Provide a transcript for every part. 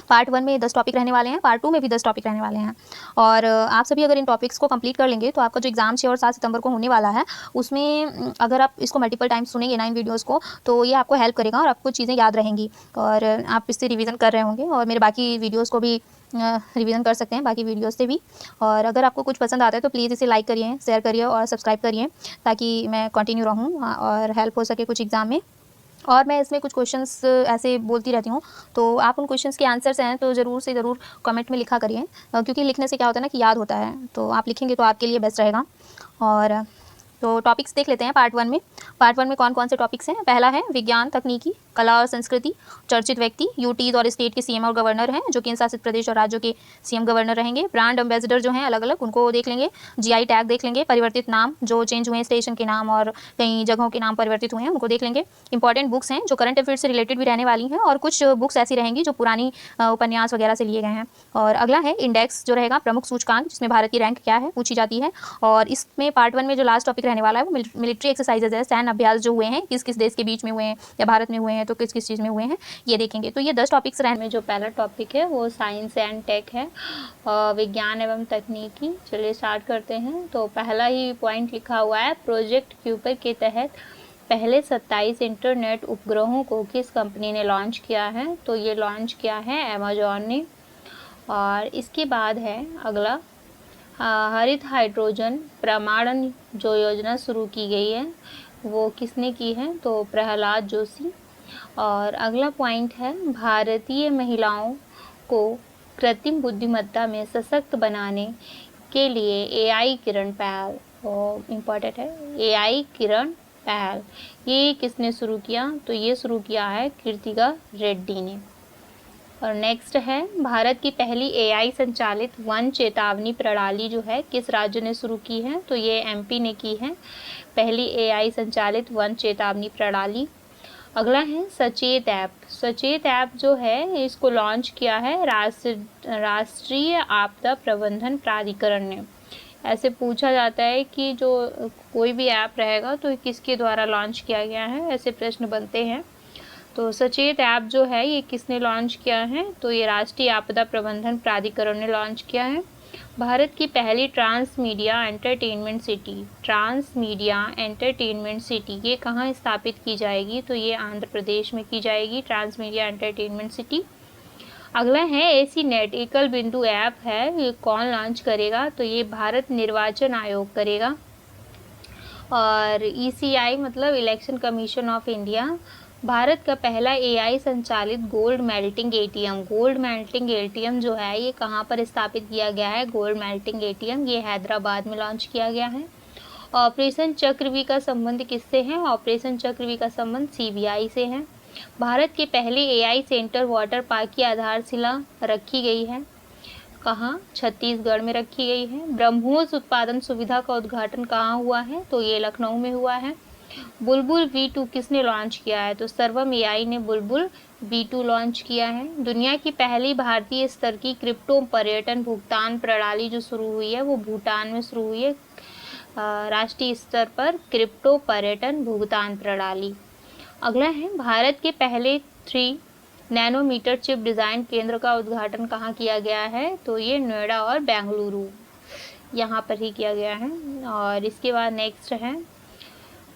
Part 1 में 10 topic रहने वाले हैं, पार्ट 2 में भी 10 टॉपिक रहने वाले हैं। और आप सभी अगर इन टॉपिक्स को कंप्लीट कर लेंगे तो आपका जो एग्ज़ाम 6 और 7 सितंबर को होने वाला है, उसमें अगर आप इसको मल्टीपल टाइम्स सुनेंगे ना इन वीडियोज़ को, तो ये आपको हेल्प करेगा और आपको चीज़ें याद रहेंगी और आप इससे रिवीजन कर रहे होंगे और मेरे बाकी वीडियोज़ को भी रिवीजन कर सकते हैं बाकी वीडियोज़ से भी। और अगर आपको कुछ पसंद आता है तो प्लीज़ इसे लाइक करिए, शेयर करिए और सब्सक्राइब करिए, ताकि मैं कंटिन्यू रहूँ और हेल्प हो सके कुछ एग्ज़ाम में। और मैं इसमें कुछ क्वेश्चंस ऐसे बोलती रहती हूँ, तो आप उन क्वेश्चंस के आंसर्स हैं तो ज़रूर से ज़रूर कमेंट में लिखा करिए, क्योंकि लिखने से क्या होता है ना कि याद होता है, तो आप लिखेंगे तो आपके लिए बेस्ट रहेगा। और तो टॉपिक्स देख लेते हैं पार्ट 1 में। पार्ट 1 में कौन-कौन से टॉपिक्स हैं? पहला है विज्ञान, तकनीकी, कला और संस्कृति, चर्चित व्यक्ति, यूटीज़ और स्टेट के सीएम और गवर्नर हैं, जो केंद्र शासित प्रदेश और राज्यों के सीएम गवर्नर रहेंगे। ब्रांड एम्बेसडर जो हैं अलग-अलग, उनको देख लेंगे। जीआई टैग देख लेंगे। परिवर्तित नाम जो चेंज हुए हैं, स्टेशन के नाम और कई जगहों के नाम परिवर्तित हुए हैं, उनको देख लेंगे। इंपॉर्टेंट बुक्स हैं जो करंट अफेयर्स से रिलेटेड भी रहने वाली हैं, और कुछ बुक्स ऐसी रहेंगी जो पुरानी उपन्यास वगैरह से लिए गए हैं। और अगला है इंडेक्स जो रहेगा, प्रमुख सूचकांक, जिसमें भारत की रैंक क्या है पूछी जाती है। और इसमें पार्ट 1 में जो लास्ट टॉपिक रहने वाला है वो मिलिट्री एक्सरसाइजेज है, सैन्य अभ्यास जो हुए हैं, किस किस देश के बीच में हुए हैं या भारत में हुए हैं तो किस किस चीज़ में हुए हैं, ये देखेंगे। तो ये 10 टॉपिक्स रहने में जो पहला टॉपिक है वो साइंस एंड टेक है, विज्ञान एवं तकनीकी। चलिए स्टार्ट करते हैं। तो पहला ही पॉइंट लिखा हुआ है, प्रोजेक्ट क्यूपर के तहत पहले 27 इंटरनेट उपग्रहों को किस कंपनी ने लॉन्च किया है? तो ये लॉन्च किया है अमेजॉन ने। और इसके बाद है अगला, हरित हाइड्रोजन प्रमाणन जो योजना शुरू की गई है वो किसने की है? तो प्रहलाद जोशी। और अगला पॉइंट है, भारतीय महिलाओं को कृत्रिम बुद्धिमत्ता में सशक्त बनाने के लिए एआई किरण पहल, इम्पॉर्टेंट है, एआई किरण पहल, ये किसने शुरू किया? तो ये शुरू किया है कृतिका रेड्डी ने। और नेक्स्ट है, भारत की पहली एआई संचालित वन चेतावनी प्रणाली जो है किस राज्य ने शुरू की है? तो ये एमपी ने की है, पहली एआई संचालित वन चेतावनी प्रणाली। अगला है सचेत ऐप। सचेत ऐप जो है इसको लॉन्च किया है राष्ट्रीय आपदा प्रबंधन प्राधिकरण ने। ऐसे पूछा जाता है कि जो कोई भी ऐप रहेगा तो किसके द्वारा लॉन्च किया गया है, ऐसे प्रश्न बनते हैं। तो सचेत ऐप जो है ये किसने लॉन्च किया है? तो ये राष्ट्रीय आपदा प्रबंधन प्राधिकरण ने लॉन्च किया है। भारत की पहली ट्रांस मीडिया एंटरटेनमेंट सिटी ये कहाँ स्थापित की जाएगी? तो ये आंध्र प्रदेश में की जाएगी, ट्रांस मीडिया एंटरटेनमेंट सिटी। अगला है एसी नेट एकल बिंदु ऐप है, ये कौन लॉन्च करेगा? तो ये भारत निर्वाचन आयोग करेगा। और ईसीआई मतलब election commission of India, Bharat का पहला एआई संचालित गोल्ड मेल्टिंग एटीएम जो है ये कहाँ पर स्थापित किया गया है? गोल्ड मेल्टिंग एटीएम ये हैदराबाद में लॉन्च किया गया है। ऑपरेशन चक्रव्यूह का संबंध किससे है? ऑपरेशन चक्रव्यूह का संबंध सीबीआई से है। भारत के पहले एआई सेंटर वाटर पार्क की आधारशिला रखी गई है, कहाँ? छत्तीसगढ़ में रखी गई है। ब्रह्मोस उत्पादन सुविधा का उद्घाटन कहाँ हुआ है? तो ये लखनऊ में हुआ है। बुलबुल V2 किसने लॉन्च किया है? तो सर्वम एआई ने बुलबुल V2 लॉन्च किया है। दुनिया की पहली भारतीय स्तर की क्रिप्टो पर्यटन भुगतान प्रणाली जो शुरू हुई है वो भूटान में शुरू हुई है, राष्ट्रीय स्तर पर क्रिप्टो पर्यटन भुगतान प्रणाली। अगला है, भारत के पहले 3 नैनोमीटर चिप डिज़ाइन केंद्र का उद्घाटन कहाँ किया गया है? तो ये नोएडा और बेंगलुरु यहाँ पर ही किया गया है। और इसके बाद नेक्स्ट है,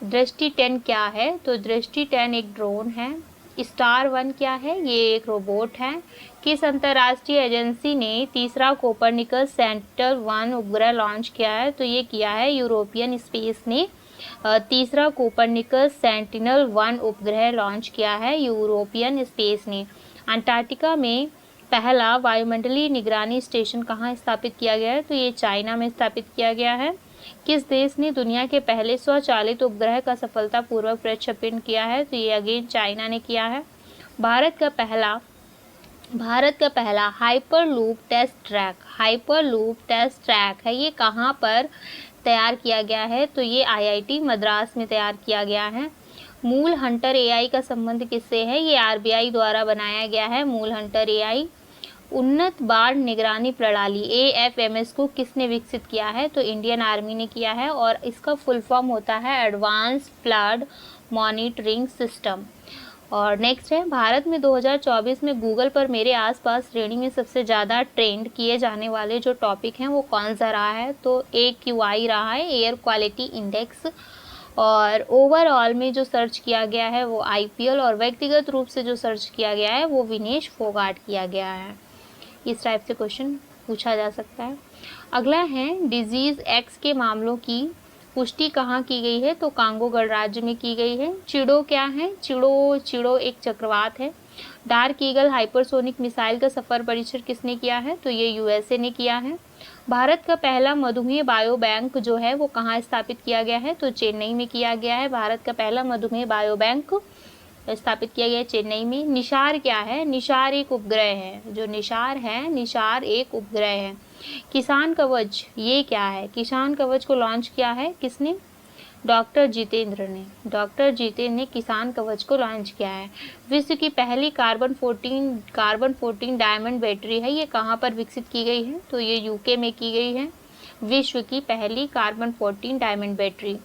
दृष्टि 10 क्या है? तो दृष्टि 10 एक ड्रोन है। स्टार 1 क्या है? ये एक रोबोट है। किस अंतर्राष्ट्रीय एजेंसी ने तीसरा कोपरनिकस सेंट्रल 1 उपग्रह लॉन्च किया है? तो ये किया है यूरोपियन स्पेस ने। तीसरा कोपरनिकस सेंटिनल 1 उपग्रह लॉन्च किया है यूरोपियन स्पेस ने। अंटार्कटिका में पहला वायुमंडलीय निगरानी स्टेशन कहाँ स्थापित किया गया है? तो ये चाइना में स्थापित किया गया है। किस देश ने दुनिया के पहले स्वचालित उपग्रह का सफलतापूर्वक प्रक्षेपण किया है? तो ये अगेन चाइना ने किया है। भारत का पहला हाइपरलूप टेस्ट ट्रैक है, ये कहाँ पर तैयार किया गया है? तो ये आईआईटी मद्रास में तैयार किया गया है। मूल हंटर एआई का संबंध किससे है? ये आरबीआई द्वारा बनाया गया है मूल हंटर एआई। उन्नत बाढ़ निगरानी प्रणाली AFMS को किसने विकसित किया है? तो इंडियन आर्मी ने किया है, और इसका फुल फॉर्म होता है एडवांस फ्लड मॉनिटरिंग सिस्टम। और नेक्स्ट है, भारत में 2024 में गूगल पर मेरे आसपास श्रेणी में सबसे ज़्यादा ट्रेंड किए जाने वाले जो टॉपिक हैं वो कौन सा रहा है? तो AQI रहा है, एयर क्वालिटी इंडेक्स। और ओवरऑल में जो सर्च किया गया है वो IPL, और व्यक्तिगत रूप से जो सर्च किया गया है वो विनेश फोगाट किया गया है। इस टाइप से क्वेश्चन पूछा जा सकता है। अगला है, डिजीज़ X के मामलों की पुष्टि कहाँ की गई है? तो कांगो गणराज्य में की गई है। चिड़ो क्या है? चिड़ो एक चक्रवात है। डार्क ईगल हाइपरसोनिक मिसाइल का सफल परीक्षण किसने किया है? तो ये USA ने किया है। भारत का पहला मधुमेह बायो बैंक जो है वो कहाँ स्थापित किया गया है? तो चेन्नई में किया गया है। भारत का पहला मधुमेह बायो बैंक स्थापित किया गया है चेन्नई में। निशार क्या है? निशार एक उपग्रह है। जो निशार है, निशार एक उपग्रह है। किसान कवच ये क्या है? किसान कवच को लॉन्च किया है किसने? डॉक्टर जितेंद्र ने। डॉक्टर जितेंद्र ने किसान कवच को लॉन्च किया है। विश्व की पहली कार्बन 14 डायमंड बैटरी है, ये कहाँ पर विकसित की गई है? तो ये UK में की गई है। विश्व की पहली carbon 14 diamond battery.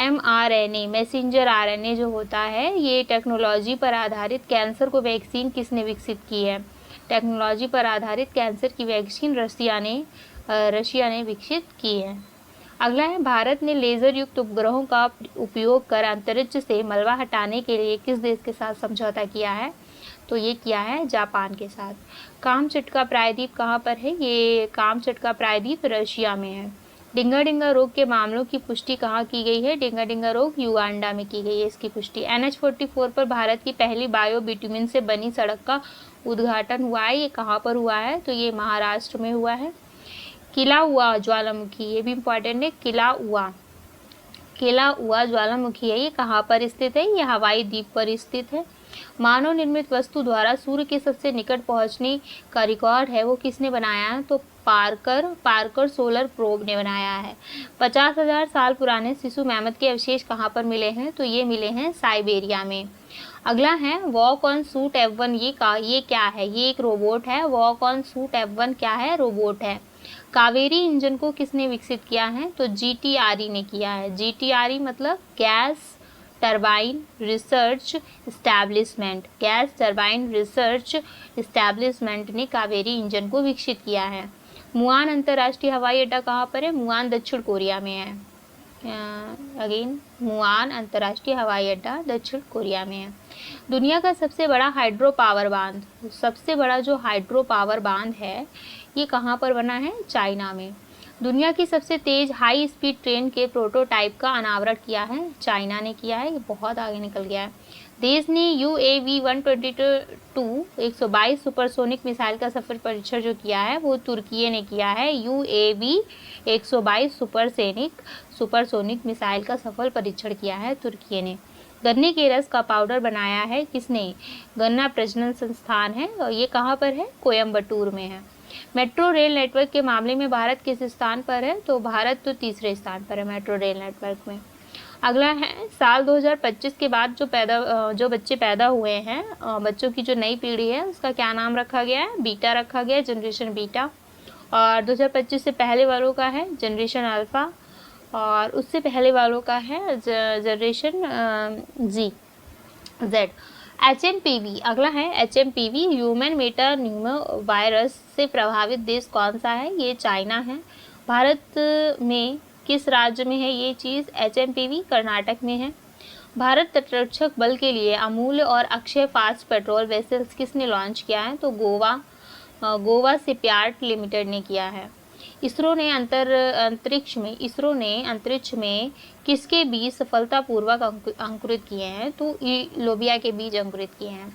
mRNA messenger RNA जो होता है, ये टेक्नोलॉजी पर आधारित कैंसर को वैक्सीन किसने विकसित की है? टेक्नोलॉजी पर आधारित कैंसर की वैक्सीन रशिया ने विकसित की है। अगला है, भारत ने लेज़र युक्त उपग्रहों का उपयोग कर अंतरिक्ष से मलबा हटाने के लिए किस देश के साथ समझौता किया है? तो ये किया है जापान के साथ। कामचटका प्रायद्वीप कहाँ पर है? ये कामचटका प्रायद्वीप रशिया में है। डिंगा डिंगा रोग के मामलों की पुष्टि कहाँ की गई है? डिंगा डिंगा रोग युगांडा में की गई है इसकी पुष्टि। NH44 पर भारत की पहली बायो बिटुमिन से बनी सड़क का उद्घाटन हुआ है, ये कहाँ पर हुआ है? तो ये महाराष्ट्र में हुआ है। किलाउआ ज्वालामुखी, ये भी इम्पोर्टेंट है। किलाउआ ज्वालामुखी है, ये कहाँ पर स्थित है? ये हवाई द्वीप पर स्थित है। मानव निर्मित वस्तु द्वारा सूर्य के सबसे निकट पहुंचने का रिकॉर्ड है वो किसने बनाया है? तो पार्कर सोलर प्रोब ने बनाया है। 50,000 साल पुराने शिशु मैमथ के अवशेष कहाँ पर मिले हैं? तो ये मिले हैं साइबेरिया में। अगला है, वॉक ऑन सूट F1 ये क्या है? ये एक रोबोट है। वॉक ऑन सूट F1 क्या है? रोबोट है। कावेरी इंजन को किसने विकसित किया है? तो GTRE ने किया है। GTRE मतलब gas turbine research establishment. Gas turbine research establishment ने कावेरी इंजन को विकसित किया है। मुआन अंतर्राष्ट्रीय हवाई अड्डा कहाँ पर है? मुआन दक्षिण कोरिया में है। अगेन मुआन अंतर्राष्ट्रीय हवाई अड्डा दक्षिण कोरिया में है। दुनिया का सबसे बड़ा हाइड्रो पावर बांध, सबसे बड़ा जो हाइड्रो पावर बांध है ये कहाँ पर बना है? चाइना में। दुनिया की सबसे तेज हाई स्पीड ट्रेन के प्रोटोटाइप का अनावरण किया है चाइना ने किया है। ये बहुत आगे निकल गया है। देश ने UAV 122 122 सुपरसोनिक मिसाइल का सफल परीक्षण जो किया है वो तुर्की ने किया है। UAV 122 सुपरसोनिक मिसाइल का सफल परीक्षण किया है तुर्की ने। गन्ने के रस का पाउडर बनाया है किसने? गन्ना प्रजनन संस्थान है, और ये कहाँ पर है? कोयम्बटूर में है। मेट्रो रेल नेटवर्क के मामले में भारत किस स्थान पर है? तो भारत तो तीसरे स्थान पर है मेट्रो रेल नेटवर्क में। अगला है, साल 2025 के बाद जो बच्चे पैदा हुए हैं, बच्चों की जो नई पीढ़ी है उसका क्या नाम रखा गया है? बीटा रखा गया है, जनरेशन बीटा। और 2025 से पहले वालों का है जनरेशन अल्फ़ा, और उससे पहले वालों का है जनरेशन जेड। HMPV, अगला है HMPV ह्यूमन मेटान्यूमो वायरस से प्रभावित देश कौन सा है? ये चाइना है। भारत में किस राज्य में है ये चीज़? HMPV कर्नाटक में है। भारत तटरक्षक बल के लिए अमूल्य और अक्षय फास्ट पेट्रोल वेसल्स किसने लॉन्च किया है? तो गोवा शिपयार्ड लिमिटेड ने किया है। इसरो ने अंतरिक्ष में किसके बीज सफलतापूर्वक अंकुरित किए हैं? तो लोबिया के बीज अंकुरित किए हैं।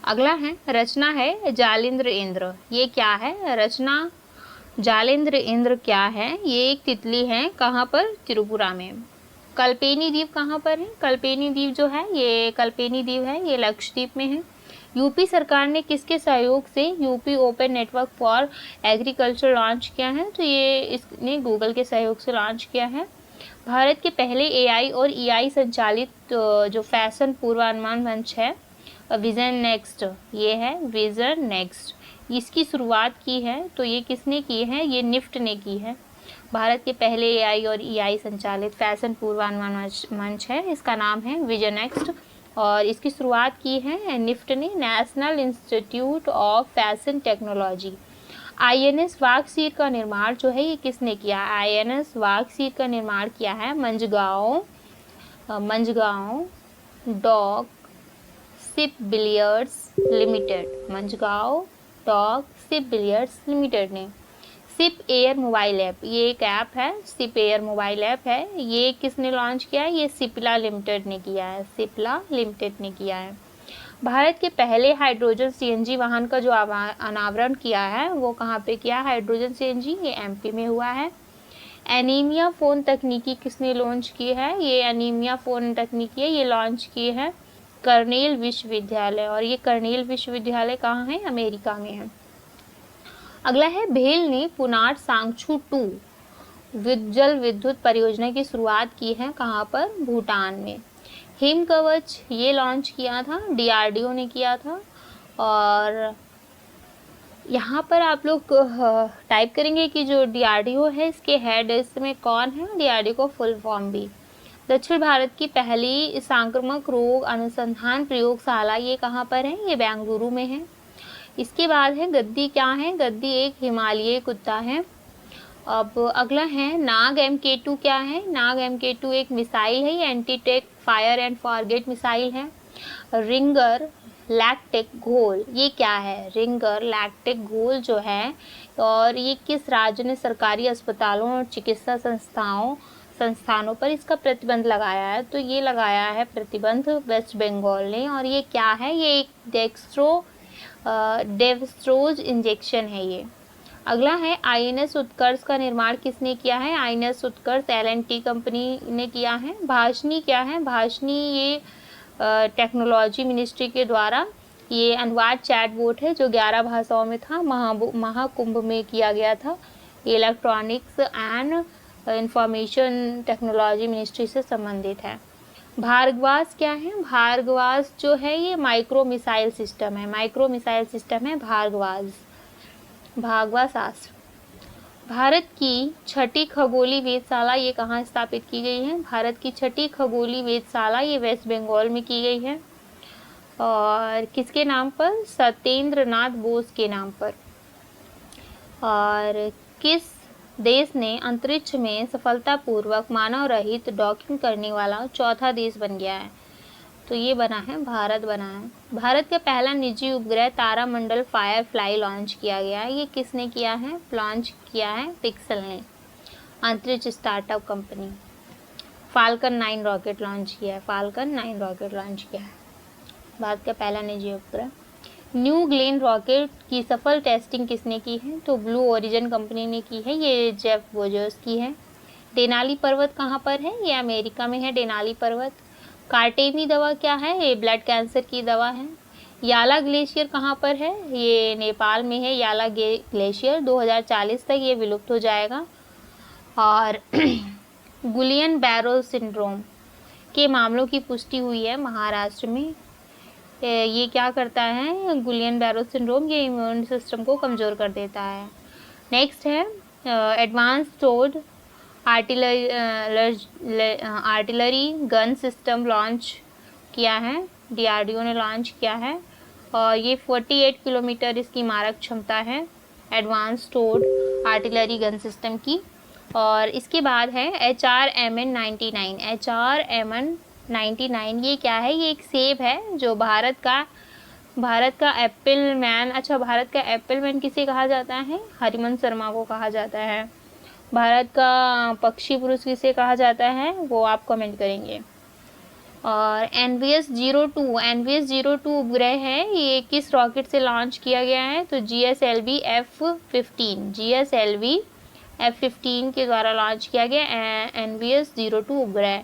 अगला है, रचना है जालिंद्र इंद्र, ये क्या है? रचना जालिंद्र इंद्र क्या है? ये एक तितली है। कहाँ पर? त्रिपुरा में। कल्पेनी द्वीप कहाँ पर है? कल्पेनी द्वीप जो है ये लक्षद्वीप में है। यूपी सरकार ने किसके सहयोग से UP open network for agriculture launch किया है? तो ये इसने गूगल के सहयोग से लॉन्च किया है। भारत के पहले AI और EI संचालित जो फैशन पूर्वानुमान मंच है विजन नेक्स्ट, ये है विजन नेक्स्ट, इसकी शुरुआत की है तो ये किसने की है? ये निफ्ट ने की है। भारत के पहले AI और EI संचालित फैशन पूर्वानुमान मंच है, इसका नाम है विजन नेक्स्ट। और इसकी शुरुआत की है निफ्ट ने, national institute of fashion technology. INS वाघसीर का निर्माण जो है ये किसने किया? INS वाघसीर का निर्माण किया है Mazagon dock ship builders limited, Mazagon dock ship builders limited ने। शिप एयर मोबाइल ऐप, ये एक ऐप है, शिप एयर मोबाइल ऐप है, ये किसने लॉन्च किया है? ये सिप्ला लिमिटेड ने किया है, सिप्ला लिमिटेड ने किया है। भारत के पहले हाइड्रोजन CNG वाहन का जो अनावरण किया है वो कहाँ पे किया? हाइड्रोजन CNG, ये MP में हुआ है। एनीमिया फ़ोन तकनीकी किसने लॉन्च की है? ये एनीमिया फ़ोन तकनीकी है, ये लॉन्च की है कर्नेल विश्वविद्यालय, और ये कर्नेल विश्वविद्यालय कहाँ है? अमेरिका में है। अगला है भेल ने पुनाट सांगछू 2 जल विद्युत परियोजना की शुरुआत की है, कहाँ पर? भूटान में। हिम कवच ये लॉन्च किया था, DRDO ने किया था। और यहाँ पर आप लोग टाइप करेंगे कि जो DRDO है इसके हेड इसमें कौन है? DRDO को फुल फॉर्म भी। दक्षिण भारत की पहली सांक्रामक रोग अनुसंधान प्रयोगशाला ये कहाँ पर है? ये बेंगलुरु में है। इसके बाद है गद्दी, क्या है? गद्दी एक हिमालयी कुत्ता है। अब अगला है नाग MK2, क्या है? नाग MK2 एक मिसाइल है, ये anti tank fire and forget missile है। रिंगर लैक्टिक घोल ये क्या है? रिंगर लैक्टिक घोल जो है, और ये किस राज्य ने सरकारी अस्पतालों और चिकित्सा संस्थानों पर इसका प्रतिबंध लगाया है? तो ये लगाया है प्रतिबंध वेस्ट बंगाल ने। और ये क्या है? ये एक डेक्स्ट्रोज इंजेक्शन है ये। अगला है INS उत्कर्ष का निर्माण किसने किया है? INS उत्कर्ष L&T कंपनी ने किया है। भाषनी क्या है? भाषनी ये टेक्नोलॉजी मिनिस्ट्री के द्वारा ये अनुवाद चैटबॉट है जो 11 भाषाओं में था, महाकुंभ में किया गया था। ये electronics and information technology ministry से संबंधित है। भार्गवास क्या है? भार्गवास जो है ये माइक्रो मिसाइल सिस्टम है, माइक्रो मिसाइल सिस्टम है भार्गवाशास्त्र। भारत की छठी खगोलीय वेधशाला ये कहाँ स्थापित की गई है? भारत की छठी खगोलीय वेधशाला ये वेस्ट बंगाल में की गई है। और किसके नाम पर? सत्येंद्र नाथ बोस के नाम पर। और किस देश ने अंतरिक्ष में सफलतापूर्वक मानव रहित डॉकिंग करने वाला चौथा देश बन गया है? तो ये बना है, भारत बना है। भारत का पहला निजी उपग्रह तारामंडल फायरफ्लाई लॉन्च किया गया है, ये किसने किया है? लॉन्च किया है पिक्सल ने, अंतरिक्ष startup company. Falcon 9 rocket launch किया है, फाल्कन 9 रॉकेट लॉन्च किया है, भारत का पहला निजी उपग्रह। न्यू ग्लेन रॉकेट की सफल टेस्टिंग किसने की है? तो ब्लू ओरिजिन कंपनी ने की है, ये जेफ बेजोस की है। डेनाली पर्वत कहाँ पर है? ये अमेरिका में है डेनाली पर्वत। कार्टेमी दवा क्या है? ये ब्लड कैंसर की दवा है। याला ग्लेशियर कहाँ पर है? ये नेपाल में है याला ग्लेशियर, 2040 तक ये विलुप्त हो जाएगा। और गुलियन बैरो सिंड्रोम के मामलों की पुष्टि हुई है महाराष्ट्र में। ये क्या करता है? गुलियन बैरो सिंड्रोम ये इम्यून सिस्टम को कमज़ोर कर देता है। नेक्स्ट है advanced artillery gun system launch किया है, DRDO ने लॉन्च किया है। और ये 48 किलोमीटर इसकी मारक क्षमता है एडवांस्ड आर्टिलरी गन सिस्टम की। और इसके बाद है HRMN99, HRMN99 ये क्या है? ये एक सेब है जो भारत का एप्पल मैन। अच्छा, भारत का एप्पल मैन किसे कहा जाता है? हरिमन शर्मा को कहा जाता है। भारत का पक्षी पुरुष किसे कहा जाता है? वो आप कमेंट करेंगे। और NVS-02 उपग्रह है, ये किस रॉकेट से लॉन्च किया गया है? तो GSLV F-15 के द्वारा लॉन्च किया गया NVS-02 उपग्रह।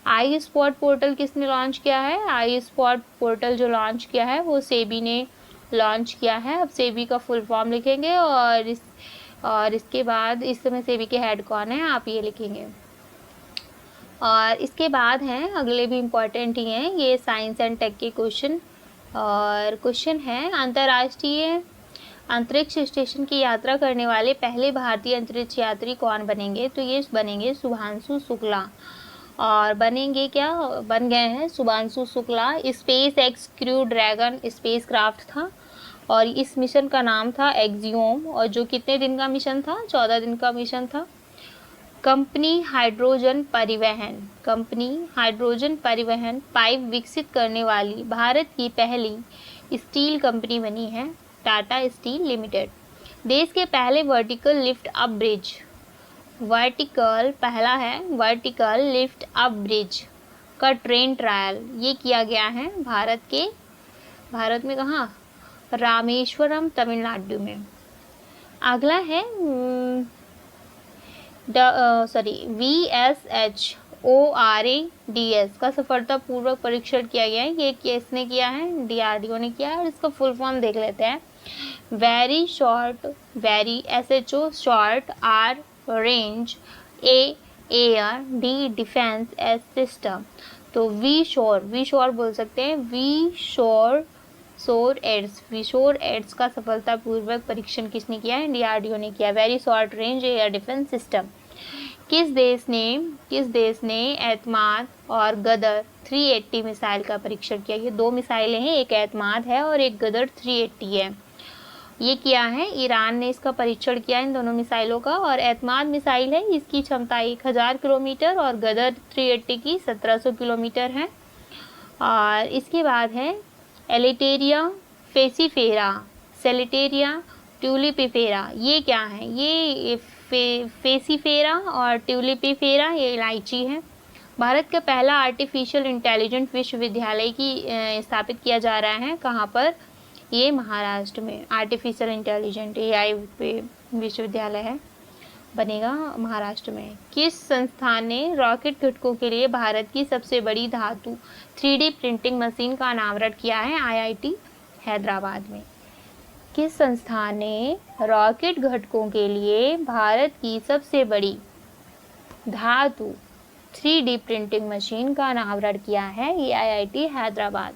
आई स्पॉट पोर्टल किसने लॉन्च किया है? आई स्पॉट पोर्टल जो लॉन्च किया है वो सेबी ने लॉन्च किया है। अब सेबी का फुल फॉर्म लिखेंगे और इसके बाद इस समय सेबी के हेड कौन है आप ये लिखेंगे। और इसके बाद हैं अगले भी इम्पॉर्टेंट ही हैं, ये साइंस एंड टेक के क्वेश्चन। और क्वेश्चन है अंतर्राष्ट्रीय अंतरिक्ष स्टेशन की यात्रा करने वाले पहले भारतीय अंतरिक्ष यात्री कौन बनेंगे? तो ये बनेंगे शुभांशु शुक्ला। और बनेंगे क्या, बन गए हैं Shubhanshu Shukla. Space x crew dragon space craft था और इस मिशन का नाम था एक्सियोम, और जो कितने दिन का मिशन था, 14 दिन का मिशन था। कंपनी हाइड्रोजन परिवहन पाइप विकसित करने वाली भारत की पहली स्टील कंपनी बनी है, टाटा स्टील लिमिटेड। देश के पहले वर्टिकल लिफ्ट अप ब्रिज, पहला है वर्टिकल लिफ्ट अप ब्रिज का ट्रेन ट्रायल, ये किया गया है भारत में कहाँ, रामेश्वरम तमिलनाडु में। अगला है VSHORADS का सफलतापूर्वक परीक्षण किया गया है। ये किसने किया है, DRDO ने किया है। और इसका फुल फॉर्म देख लेते हैं। Very SHO short, R range, A air, D defence S system. तो वी शोर बोल सकते हैं, वी शोर एड्स का सफलतापूर्वक परीक्षण किसने किया है, DRDO ने किया। Very short range air defence system. किस देश ने एतमाद और गदर 380 मिसाइल का परीक्षण किया। ये 2 मिसाइलें हैं, एक एतमाद है और एक गदर 380 है। ये किया है ईरान ने, इसका परीक्षण किया इन दोनों मिसाइलों का। और एतमाद मिसाइल है, इसकी क्षमता 1000 किलोमीटर और गदर 380 की 1700 किलोमीटर है। और इसके बाद है एलिटेरिया फेसिफेरा, सेलिटेरिया ट्यूलिपिफेरा। ये क्या है, ये फेसिफेरा और ट्यूलिपिफेरा ये इलायची है। भारत का पहला आर्टिफिशियल इंटेलिजेंट विश्वविद्यालय की स्थापित किया जा रहा है, कहाँ पर, ये महाराष्ट्र में। आर्टिफिशियल इंटेलिजेंट AI विश्वविद्यालय है, बनेगा महाराष्ट्र में। किस संस्थान ने रॉकेट घटकों के लिए भारत की सबसे बड़ी धातु 3D प्रिंटिंग मशीन का अनावरण किया है, IIT हैदराबाद में। किस संस्थान ने रॉकेट घटकों के लिए भारत की सबसे बड़ी धातु 3D प्रिंटिंग मशीन का अनावरण किया है, ये IIT हैदराबाद।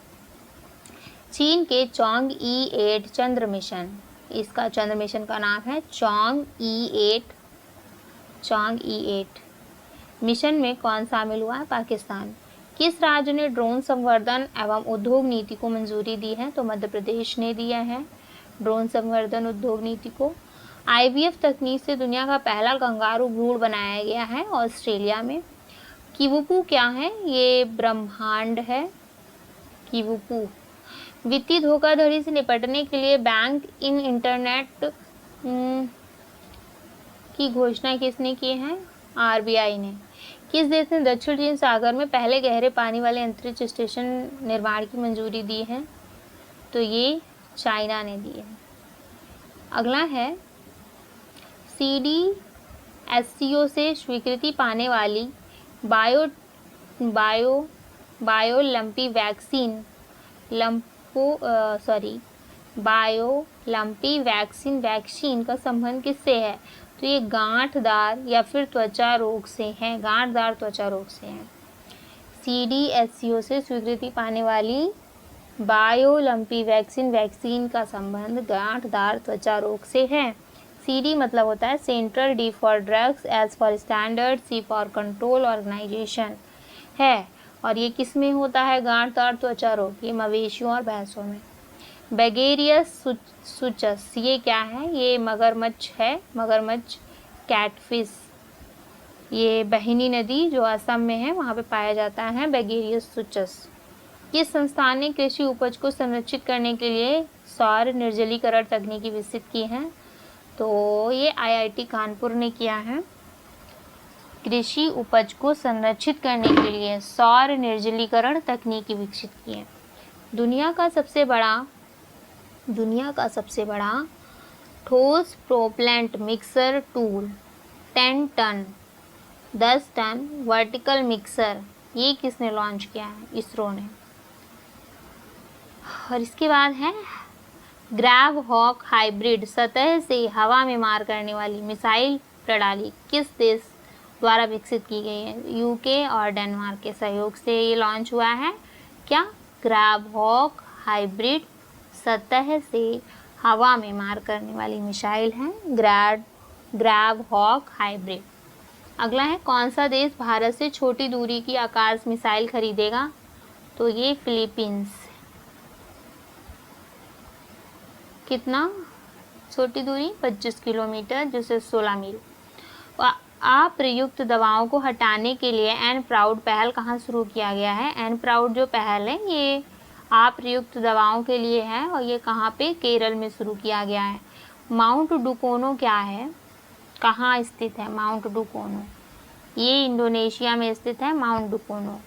चीन के चॉन्ग-E8 चंद्र मिशन, इसका चंद्र मिशन का नाम है चॉन्ग-E8 मिशन में कौन शामिल हुआ है, पाकिस्तान। किस राज्य ने ड्रोन संवर्धन एवं उद्योग नीति को मंजूरी दी है, तो मध्य प्रदेश ने दिया है ड्रोन संवर्धन उद्योग नीति को। IVF तकनीक से दुनिया का पहला कंगारू भ्रूण बनाया गया है, ऑस्ट्रेलिया में। किवुपू क्या है, ये ब्रह्मांड है, किवुपू। वित्तीय धोखाधड़ी से निपटने के लिए बैंक इन इंटरनेट की घोषणा किसने की है, RBI ने। किस देश ने दक्षिण चीन सागर में पहले गहरे पानी वाले अंतरिक्ष स्टेशन निर्माण की मंजूरी दी है, तो ये चाइना ने दी है। अगला है CDSCO से स्वीकृति पाने वाली बायोलम्पी वैक्सीन का संबंध किससे है, तो ये गांठदार या फिर त्वचा रोग से है, गांठदार त्वचा रोग से है। CDSCO से स्वीकृति पाने वाली बायोलम्पी वैक्सीन का संबंध गांठदार त्वचा रोग से है। CD मतलब होता है central, D for drugs, S for standard, C for control organisation है। और ये किस में होता है, गांठदार त्वचा रोग, ये मवेशियों और भैंसों में। बेगेरियस सुचस ये क्या है, ये मगरमच्छ है, मगरमच्छ कैटफिश। ये बहिनी नदी जो असम में है वहाँ पे पाया जाता है बेगेरियस सुचस। किस संस्थान ने कृषि उपज को संरक्षित करने के लिए सौर निर्जलीकरण तकनीकी विकसित की है, तो ये IIT कानपुर ने किया है। कृषि उपज को संरक्षित करने के लिए सौर निर्जलीकरण तकनीकी विकसित की है। दुनिया का सबसे बड़ा ठोस propellant mixer tool 10 ton vertical mixer, ये किसने लॉन्च किया है, इसरो ने। और इसके बाद है ग्रैब हॉक हाइब्रिड सतह से हवा में मार करने वाली मिसाइल प्रणाली किस देश द्वारा विकसित की गई है, UK और डेनमार्क के सहयोग से ये लॉन्च हुआ है। क्या, ग्रैब हॉक हाइब्रिड सतह से हवा में मार करने वाली मिसाइल है, ग्रैब हॉक हाइब्रिड। अगला है कौन सा देश भारत से छोटी दूरी की आकाश मिसाइल खरीदेगा, तो ये फिलीपींस। कितना छोटी दूरी, 25 किलोमीटर, जिसे 16 मील। अप्रयुक्त दवाओं को हटाने के लिए एन प्राउड पहल कहाँ शुरू किया गया है। एन प्राउड जो पहल है ये अप्रयुक्त दवाओं के लिए है और ये कहाँ पे, केरल में शुरू किया गया है। माउंट डुकोनो क्या है, कहाँ स्थित है माउंट डुकोनो, ये इंडोनेशिया में स्थित है माउंट डुकोनो।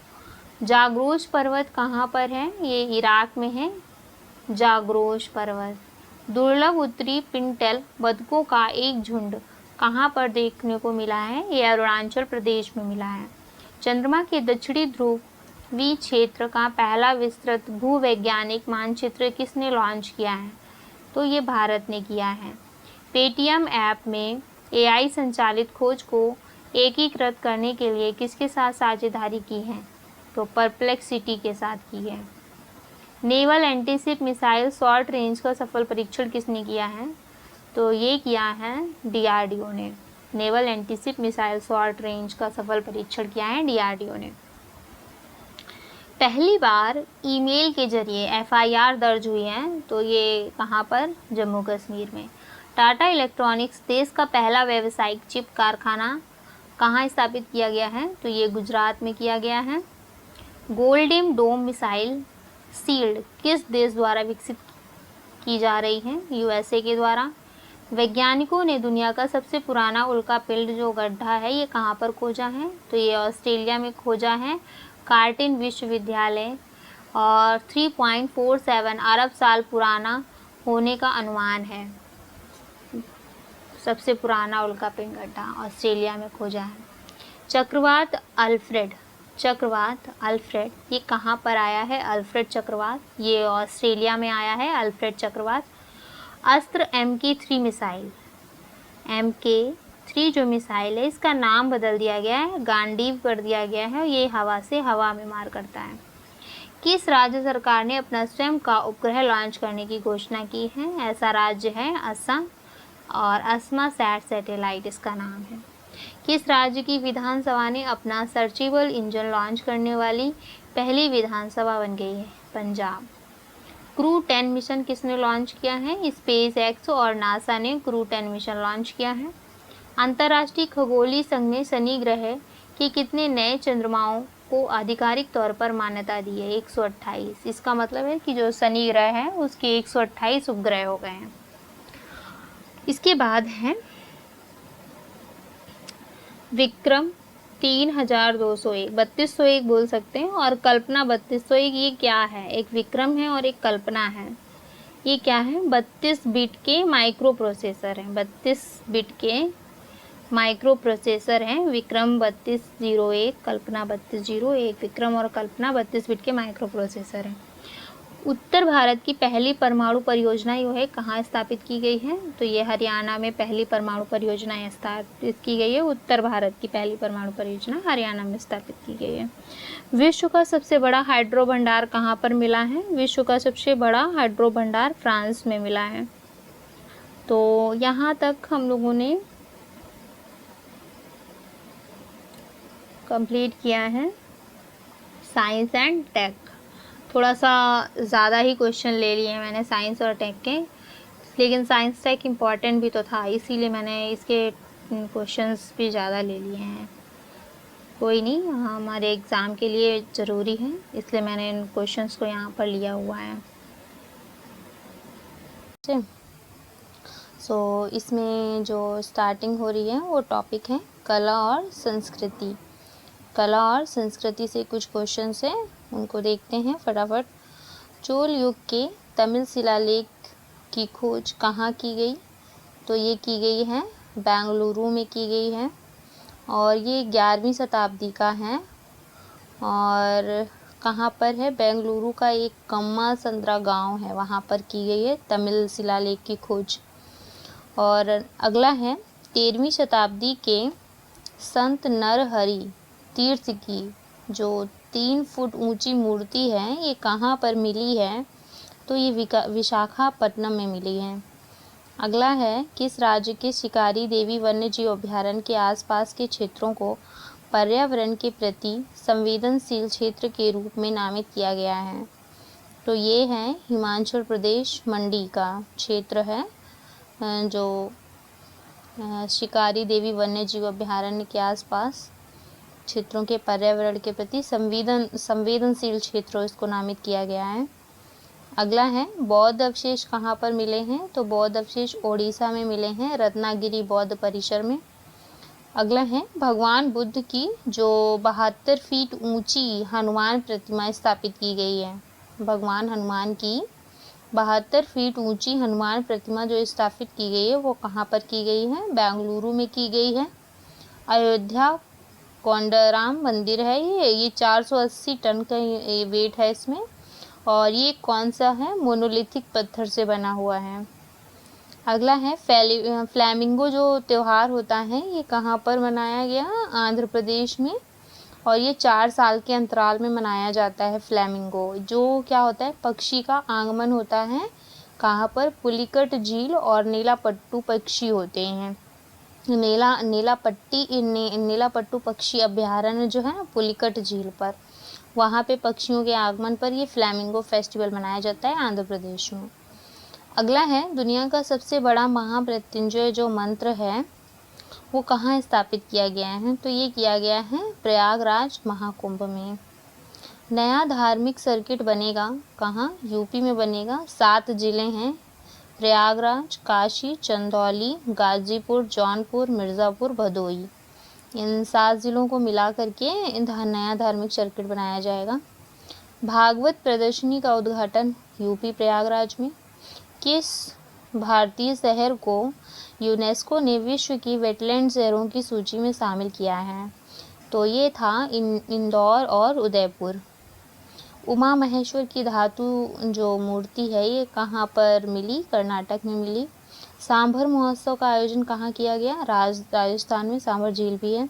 जाग्रोश पर्वत कहाँ पर है, ये इराक में है जाग्रोश पर्वत। दुर्लभ उत्तरी पिंटल बतखों का एक झुंड कहाँ पर देखने को मिला है, ये अरुणाचल प्रदेश में मिला है। चंद्रमा के दक्षिणी ध्रुव वी क्षेत्र का पहला विस्तृत भूवैज्ञानिक मानचित्र किसने लॉन्च किया है, तो ये भारत ने किया है। पेटीएम ऐप में एआई संचालित खोज को एकीकृत करने के लिए किसके साथ साझेदारी की है, तो परप्लेक्सिटी के साथ की है। Naval antiship missile short range का सफल परीक्षण किसने किया है, तो ये किया है डीआरडीओ ने। Naval antiship missile short range का सफल परीक्षण किया है डीआरडीओ ने। पहली बार ईमेल के जरिए एफआईआर दर्ज हुई है, तो ये कहाँ पर, जम्मू कश्मीर में। टाटा इलेक्ट्रॉनिक्स देश का पहला व्यावसायिक चिप कारखाना कहाँ स्थापित किया गया है, तो ये गुजरात में किया गया है। गोल्डन डोम मिसाइल शील्ड किस देश द्वारा विकसित की जा रही है, यूएसए के द्वारा। वैज्ञानिकों ने दुनिया का सबसे पुराना उल्का पिंड जो गड्ढा है ये कहाँ पर खोजा है, तो ये ऑस्ट्रेलिया में खोजा है, कार्टिन विश्वविद्यालय। और 3.47 अरब साल पुराना होने का अनुमान है। सबसे पुराना उल्का पिंड गड्ढा ऑस्ट्रेलिया में खोजा है। चक्रवात अल्फ्रेड ये कहाँ पर आया है, अल्फ्रेड चक्रवात, ये ऑस्ट्रेलिया में आया है अल्फ्रेड चक्रवात। अस्त्र MK3 मिसाइल, MK3 जो मिसाइल है इसका नाम बदल दिया गया है, गांडीव कर दिया गया है, ये हवा से हवा में मार करता है। किस राज्य सरकार ने अपना स्वयं का उपग्रह लॉन्च करने की घोषणा की है, ऐसा राज्य है असम, और असमा सैटेलाइट इसका नाम है। किस राज्य की विधानसभा ने अपना सर्चेबल इंजन लॉन्च करने वाली पहली विधानसभा बन गई है, पंजाब। क्रू 10 मिशन किसने लॉन्च किया है, स्पेस एक्स और नासा ने क्रू 10 मिशन लॉन्च किया है। अंतर्राष्ट्रीय खगोलीय संघ ने शनि ग्रह के कितने नए चंद्रमाओं को आधिकारिक तौर पर मान्यता दी है, 128। इसका मतलब है कि जो शनि ग्रह है उसके 128 उपग्रह हो गए हैं। इसके बाद है विक्रम 3201, 3201 बोल सकते हैं, और कल्पना 3201। ये क्या है, एक विक्रम है और एक कल्पना है। ये क्या है, 32 बिट के माइक्रो प्रोसेसर हैं, 32 बिट के माइक्रो प्रोसेसर हैं। विक्रम 3201, कल्पना 3201, विक्रम और कल्पना 32 बिट के माइक्रो प्रोसेसर हैं। उत्तर भारत की पहली परमाणु परियोजना जो है कहाँ स्थापित की गई है, तो ये हरियाणा में पहली परमाणु परियोजना स्थापित की गई है। उत्तर भारत की पहली परमाणु परियोजना हरियाणा में स्थापित की गई है। विश्व का सबसे बड़ा हाइड्रो भंडार कहाँ पर मिला है, विश्व का सबसे बड़ा हाइड्रो भंडार फ्रांस में मिला है। तो यहाँ तक हम लोगों ने कंप्लीट किया है साइंस एंड टेक। थोड़ा सा ज़्यादा ही क्वेश्चन ले लिए मैंने साइंस और टेक के, लेकिन साइंस टेक इम्पॉर्टेंट भी तो था, इसीलिए मैंने इसके क्वेश्चंस भी ज़्यादा ले लिए हैं। कोई नहीं, हमारे एग्ज़ाम के लिए ज़रूरी है, इसलिए मैंने इन क्वेश्चंस को यहाँ पर लिया हुआ है। सो इसमें जो स्टार्टिंग हो रही है वो टॉपिक है कला और संस्कृति। कला और संस्कृति से कुछ क्वेश्चंस हैं, उनको देखते हैं फटाफट। चोल युग के तमिल शिलालेख की खोज कहाँ की गई, तो ये की गई है बेंगलुरु में की गई है, और ये 11वीं शताब्दी का है। और कहाँ पर है, बेंगलुरु का एक कम्मा संद्रा गांव है, वहाँ पर की गई है तमिल शिलालेख की खोज। और अगला है 13वीं शताब्दी के संत नरहरि तीर्थ की जो 3 फुट ऊंची मूर्ति है ये कहाँ पर मिली है, तो ये विशाखापट्टनम में मिली है। अगला है, किस राज्य के शिकारी देवी वन्यजीव अभयारण्य के आसपास के क्षेत्रों को पर्यावरण के प्रति संवेदनशील क्षेत्र के रूप में नामित किया गया है? तो ये है हिमाचल प्रदेश मंडी का क्षेत्र है, जो शिकारी देवी वन्यजीव अभयारण्य के आसपास क्षेत्रों के पर्यावरण के प्रति संवेदनशील क्षेत्रों इसको नामित किया गया है। अगला है, बौद्ध अवशेष कहाँ पर मिले हैं? तो बौद्ध अवशेष ओडिशा में मिले हैं, रत्नागिरी बौद्ध परिसर में। अगला है, भगवान बुद्ध की जो 72 फीट ऊंची हनुमान प्रतिमा स्थापित की गई है, भगवान हनुमान की 72 फीट ऊंची हनुमान प्रतिमा जो स्थापित की गई है वो कहाँ पर की गई है? बेंगलुरु में की गई है। अयोध्या कोंडाराम मंदिर है ये 480 टन का वेट है इसमें, और ये कौन सा है? मोनोलिथिक पत्थर से बना हुआ है। अगला है, फ्लैमिंगो जो त्यौहार होता है ये कहाँ पर मनाया गया? आंध्र प्रदेश में, और ये 4 साल के अंतराल में मनाया जाता है। फ्लैमिंगो जो क्या होता है? पक्षी का आगमन होता है कहाँ पर? पुलिकट झील और नीलापट्टू पक्षी होते हैं। नीलापट्टू पक्षी अभयारण्य जो है ना पुलिकट झील पर, वहाँ पे पक्षियों के आगमन पर ये फ्लैमिंगो फेस्टिवल मनाया जाता है आंध्र प्रदेश में। अगला है, दुनिया का सबसे बड़ा महामृत्युंजय जो मंत्र है वो कहाँ स्थापित किया गया है? तो ये किया गया है प्रयागराज महाकुंभ में। नया धार्मिक सर्किट बनेगा कहाँ? यूपी में बनेगा। 7 जिले हैं, प्रयागराज, काशी, चंदौली, गाजीपुर, जौनपुर, मिर्ज़ापुर, भदोई। इन 7 जिलों को मिला करके नया धार्मिक सर्किट बनाया जाएगा। भागवत प्रदर्शनी का उद्घाटन यूपी प्रयागराज में। किस भारतीय शहर को यूनेस्को ने विश्व की वेटलैंड शहरों की सूची में शामिल किया है? तो ये था इंदौर और उदयपुर। उमा महेश्वर की धातु जो मूर्ति है ये कहाँ पर मिली? कर्नाटक में मिली। सांभर महोत्सव का आयोजन कहाँ किया गया? राजस्थान में सांभर झील भी है।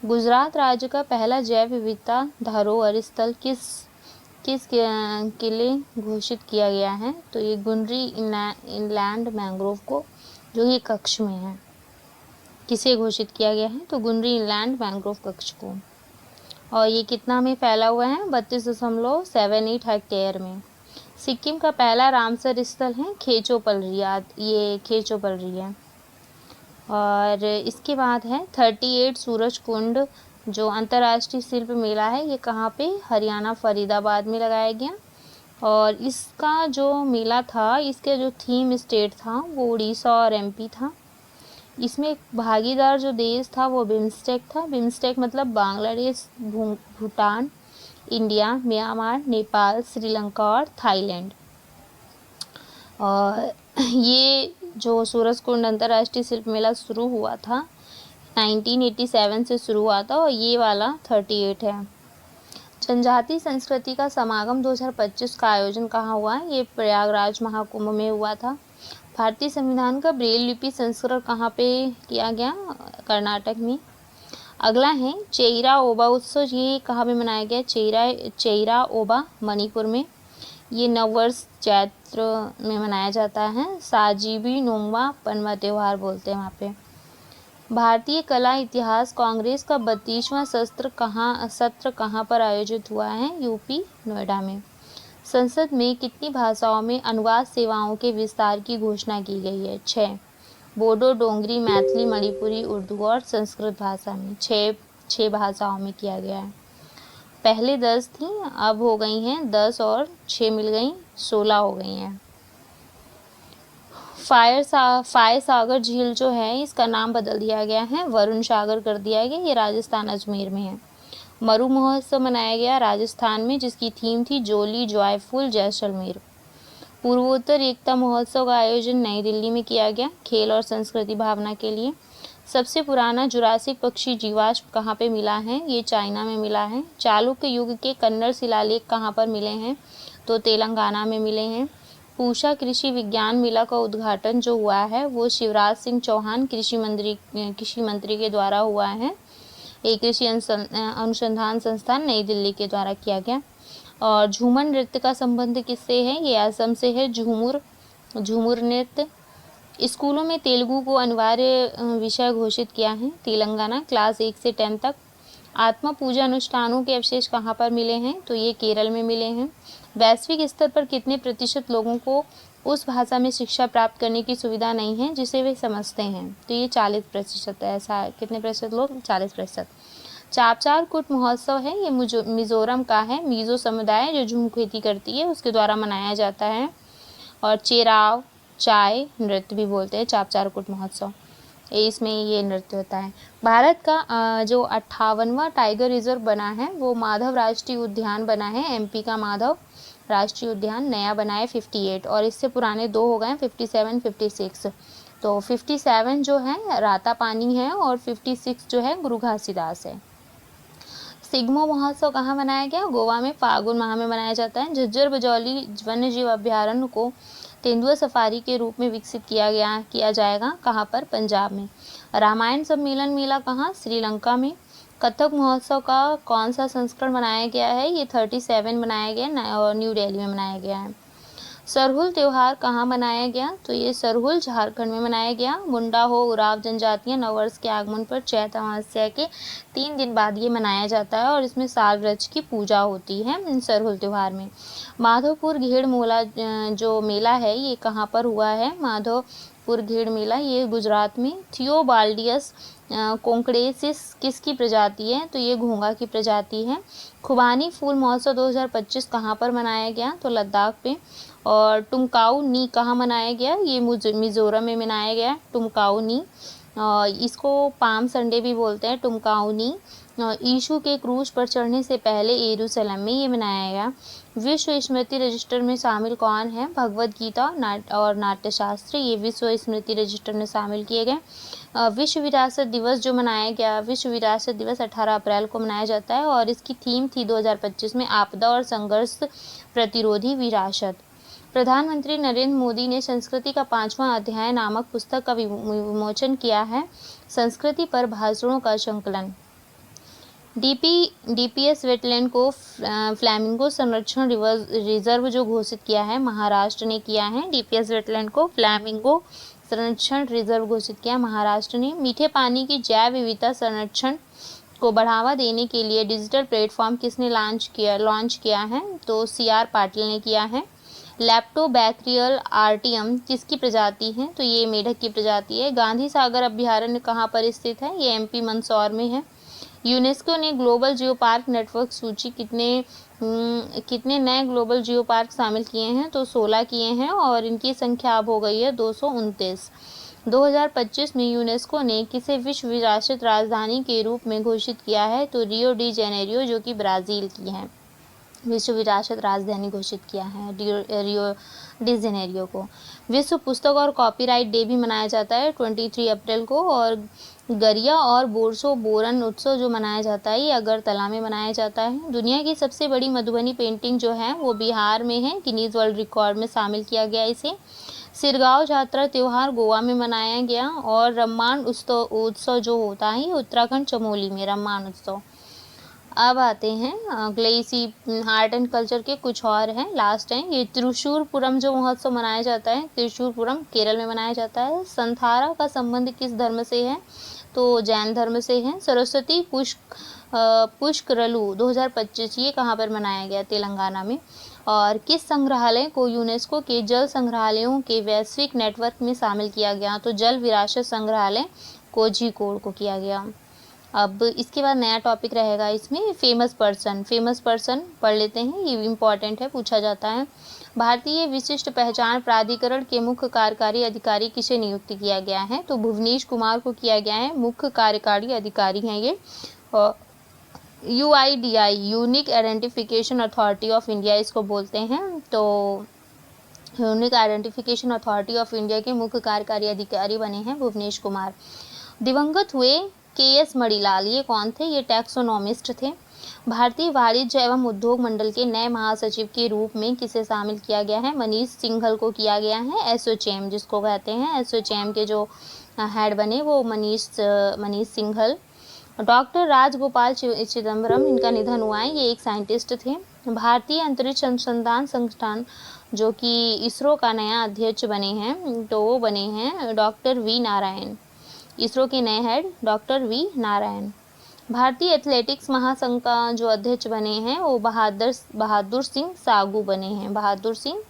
गुजरात राज्य का पहला जैव विविधता धरोहर स्थल किस किले घोषित किया गया है? तो ये गुंडरी इनलैंड मैंग्रोव को, जो ये कच्छ में है, किसे घोषित किया गया है? तो गुंडरी इनलैंड मैंग्रोव कच्छ को। और ये कितना में फैला हुआ है? 32.78 हेक्टेयर में। सिक्किम का पहला रामसर स्थल है खेचोपलरी, ये खेचोपलरी है। और इसके बाद है 38 सूरज कुंड जो अंतर्राष्ट्रीय शिल्प मेला है, ये कहाँ पे? हरियाणा फरीदाबाद में लगाया गया। और इसका जो मेला था, इसके जो थीम स्टेट था वो उड़ीसा और एमपी था। इसमें भागीदार जो देश था वो बिम्स्टेक था। बिम्स्टेक मतलब बांग्लादेश, भूटान, इंडिया, म्यांमार, नेपाल, श्रीलंका और थाईलैंड। और ये जो सूरजकुंड अंतर्राष्ट्रीय शिल्प मेला शुरू हुआ था 1987 से शुरू हुआ था, और ये वाला 38 है। जनजाति संस्कृति का समागम 2025 का आयोजन कहाँ हुआ? ये प्रयागराज महाकुंभ में हुआ था। भारतीय संविधान का ब्रेल लिपि संस्करण कहाँ पे किया गया? कर्नाटक में। अगला है, चेइरा ओबा उत्सव, ये कहाँ पे मनाया गया? चेइरा ओबा मणिपुर में। ये नववर्ष चैत्र में मनाया जाता है। साजीबी नोंगवा पनवा त्यौहार बोलते हैं वहाँ पे। भारतीय कला इतिहास कांग्रेस का 32वां सत्र कहाँ पर आयोजित हुआ है? यूपी नोएडा में। संसद में कितनी भाषाओं में अनुवाद सेवाओं के विस्तार की घोषणा की गई है? 6। बोडो, डोंगरी, मैथिली, मणिपुरी, उर्दू और संस्कृत भाषा में 6 भाषाओं में किया गया है। पहले 10 थी, अब हो गई हैं 10 और 6 मिल गई 16 हो गई हैं। फायर सागर झील जो है इसका नाम बदल दिया गया है, वरुण सागर कर दिया गया। ये राजस्थान अजमेर में है। मरु महोत्सव मनाया गया राजस्थान में, जिसकी थीम थी जोली जॉयफुल जैसलमेर। पूर्वोत्तर एकता महोत्सव का आयोजन नई दिल्ली में किया गया, खेल और संस्कृति भावना के लिए। सबसे पुराना जुरासिक पक्षी जीवाश्म कहाँ पे मिला है? ये चाइना में मिला है। चालुक्य युग के कन्नड़ शिलालेख कहाँ पर मिले हैं? तो तेलंगाना में मिले हैं। पूषा कृषि विज्ञान मेला का उद्घाटन जो हुआ है वो शिवराज सिंह चौहान कृषि मंत्री के द्वारा हुआ है। एक कृषि अनुसंधान संस्थान नई दिल्ली के द्वारा किया गया। और झूमर नृत्य का संबंध किससे है? ये असम से है। झूमुर नृत्य स्कूलों में तेलुगु को अनिवार्य विषय घोषित किया है तेलंगाना, क्लास 1 से 10 तक। आत्मा पूजा अनुष्ठानों के अवशेष कहाँ पर मिले हैं, तो ये केरल में मिले हैं। वैश्विक स्तर पर कितने प्रतिशत लोगों को उस भाषा में शिक्षा प्राप्त करने की सुविधा नहीं है जिसे वे समझते हैं, तो ये 40% है। ऐसा कितने प्रतिशत लोग, 40%। चापचार कुट महोत्सव है, ये मिजोरम का है। मिजो समुदाय जो झूम खेती करती है उसके द्वारा मनाया जाता है। और चेराव चाय नृत्य भी बोलते हैं चापचार कुट महोत्सव, इसमें ये नृत्य होता है। भारत का जो 58वां टाइगर रिजर्व बना है वो माधव राष्ट्रीय उद्यान बना है। एमपी का माधव राष्ट्रीय उद्यान नया बना है 58, और इससे पुराने 2 हो गए 57, 56। तो 57 जो है रातापानी है और 56 जो है गुरु घासीदास है। सिग्मो महोत्सव कहाँ मनाया गया, गोवा में फागुन माह में मनाया जाता है। झज्जर बजौली वन्यजीव अभ्यारण्य को तेंदुआ सफारी के रूप में विकसित किया जाएगा, कहाँ पर, पंजाब में। रामायण सम्मेलन मेला कहाँ, श्रीलंका में। कथक महोत्सव का कौन सा संस्करण मनाया गया है, ये 37 मनाया गया और न्यू दिल्ली में मनाया गया है। सरहुल त्यौहार कहाँ मनाया गया, तो ये सरहुल झारखंड में मनाया गया। मुंडा हो उराव जनजातियाँ नववर्ष के आगमन पर चैत अमावस्या के 3 दिन बाद ये मनाया जाता है और इसमें साल वृक्ष की पूजा होती है सरहुल त्यौहार में। माधोपुर घेड़ मोला जो मेला है ये कहाँ पर हुआ है, माधोपुर घेड़ मेला ये गुजरात में। थियोबाल्डियस कोंकड़ेसिस किसकी प्रजाति है, तो ये घोंघा की प्रजाति है। खुबानी फूल महोत्सव 2025 कहाँ पर मनाया गया, तो लद्दाख पे। और टुमकाऊ नी कहाँ मनाया गया, ये मिजोरम में मनाया गया टुमकाऊ नी। इसको पाम संडे भी बोलते हैं, टुमकाऊ नी। यीशु के क्रूज पर चढ़ने से पहले यरूशलेम में ये मनाया गया। विश्व स्मृति रजिस्टर में शामिल कौन है, भगवद गीता और नाट्यशास्त्र ये विश्व स्मृति रजिस्टर में शामिल किए गए। विश्व विरासत दिवस जो मनाया गया, विश्व विरासत दिवस 18 अप्रैल को मनाया जाता है और इसकी थीम थी 2025 में आपदा और संघर्ष प्रतिरोधी विरासत। प्रधानमंत्री नरेंद्र मोदी ने संस्कृति का 5वां अध्याय नामक पुस्तक का विमोचन किया है। संस्कृति पर भाषणों का संकलन। डीपीएस वेटलैंड को फ्लैमिंगो संरक्षण रिजर्व जो घोषित किया है महाराष्ट्र ने किया है। डीपीएस वेटलैंड को फ्लैमिंगो संरक्षण रिजर्व घोषित किया महाराष्ट्र ने। मीठे पानी की जैव विविधता संरक्षण को बढ़ावा देने के लिए डिजिटल प्लेटफॉर्म किसने लॉन्च किया है, तो CR पाटिल ने किया है। लैप्टोबैक्टीरियल आर्टियम किसकी प्रजाति है, तो ये मेढक की प्रजाति है। गांधी सागर अभ्यारण्य कहाँ पर स्थित है, ये MP मंदसौर में है। यूनेस्को ने ग्लोबल जियो पार्क नेटवर्क सूची कितने नए ग्लोबल जियो पार्क शामिल किए हैं, तो 16 किए हैं और इनकी संख्या अब हो गई है 229। 2025 में यूनेस्को ने किसे विश्व विरासत राजधानी के रूप में घोषित किया है, तो रियो डी जेनेरियो जो कि ब्राज़ील की है, विश्व विरासत राजधानी घोषित किया है रियो डी जेनेरियो को। विश्व पुस्तक और कॉपीराइट डे भी मनाया जाता है 23 अप्रैल को। और गरिया और बोरसो बोरन उत्सव जो मनाया जाता है ये अगरतला में मनाया जाता है। दुनिया की सबसे बड़ी मधुबनी पेंटिंग जो है वो बिहार में है, गिनीज वर्ल्ड रिकॉर्ड में शामिल किया गया इसे। सिरगांव जात्रा त्यौहार गोवा में मनाया गया। और रम्मान उत्सव जो होता है ये उत्तराखंड चमोली में रम्मान उत्सव। अब आते हैं अगले इसी आर्ट एंड कल्चर के कुछ और हैं, लास्ट हैं। ये त्रिशूरपुरम जो महोत्सव मनाया जाता है, त्रिशूरपुरम केरल में मनाया जाता है। संथारा का संबंध किस धर्म से है, तो जैन धर्म से है। सरस्वती पुष्करलू 2025 ये कहाँ पर मनाया गया, तेलंगाना में। और किस संग्रहालय को यूनेस्को के जल संग्रहालयों के वैश्विक नेटवर्क में शामिल किया गया, तो जल विरासत संग्रहालय कोझिकोड को किया गया। अब इसके बाद नया टॉपिक रहेगा इसमें फेमस पर्सन पढ़ लेते हैं, ये इम्पॉर्टेंट है, पूछा जाता है। भारतीय विशिष्ट पहचान प्राधिकरण के मुख्य कार्यकारी अधिकारी किसे नियुक्त किया गया है, तो भुवनेश कुमार को किया गया है, मुख्य कार्यकारी अधिकारी हैं ये। UIDI unique identification authority of India इसको बोलते हैं। तो unique identification authority of India के मुख्य कार्यकारी अधिकारी बने हैं भुवनेश कुमार। दिवंगत हुए KS मणिलाल ये कौन थे, ये टैक्सोनॉमिस्ट थे। भारतीय वाणिज्य एवं उद्योग मंडल के नए महासचिव के रूप में किसे शामिल किया गया है, मनीष सिंघल को किया गया है। एसोचैम जिसको कहते हैं, एसोचैम के जो हेड बने वो मनीष सिंघल। डॉक्टर राजगोपाल चिदम्बरम इनका निधन हुआ है, ये एक साइंटिस्ट थे। भारतीय अंतरिक्ष अनुसंधान संस्थान जो कि इसरो का नया अध्यक्ष बने हैं, तो वो बने हैं डॉक्टर वी नारायण। इसरो के नए हेड डॉक्टर वी नारायण। भारतीय एथलेटिक्स महासंघ का जो अध्यक्ष बने हैं वो बहादुर सिंह सागू बने हैं, बहादुर सिंह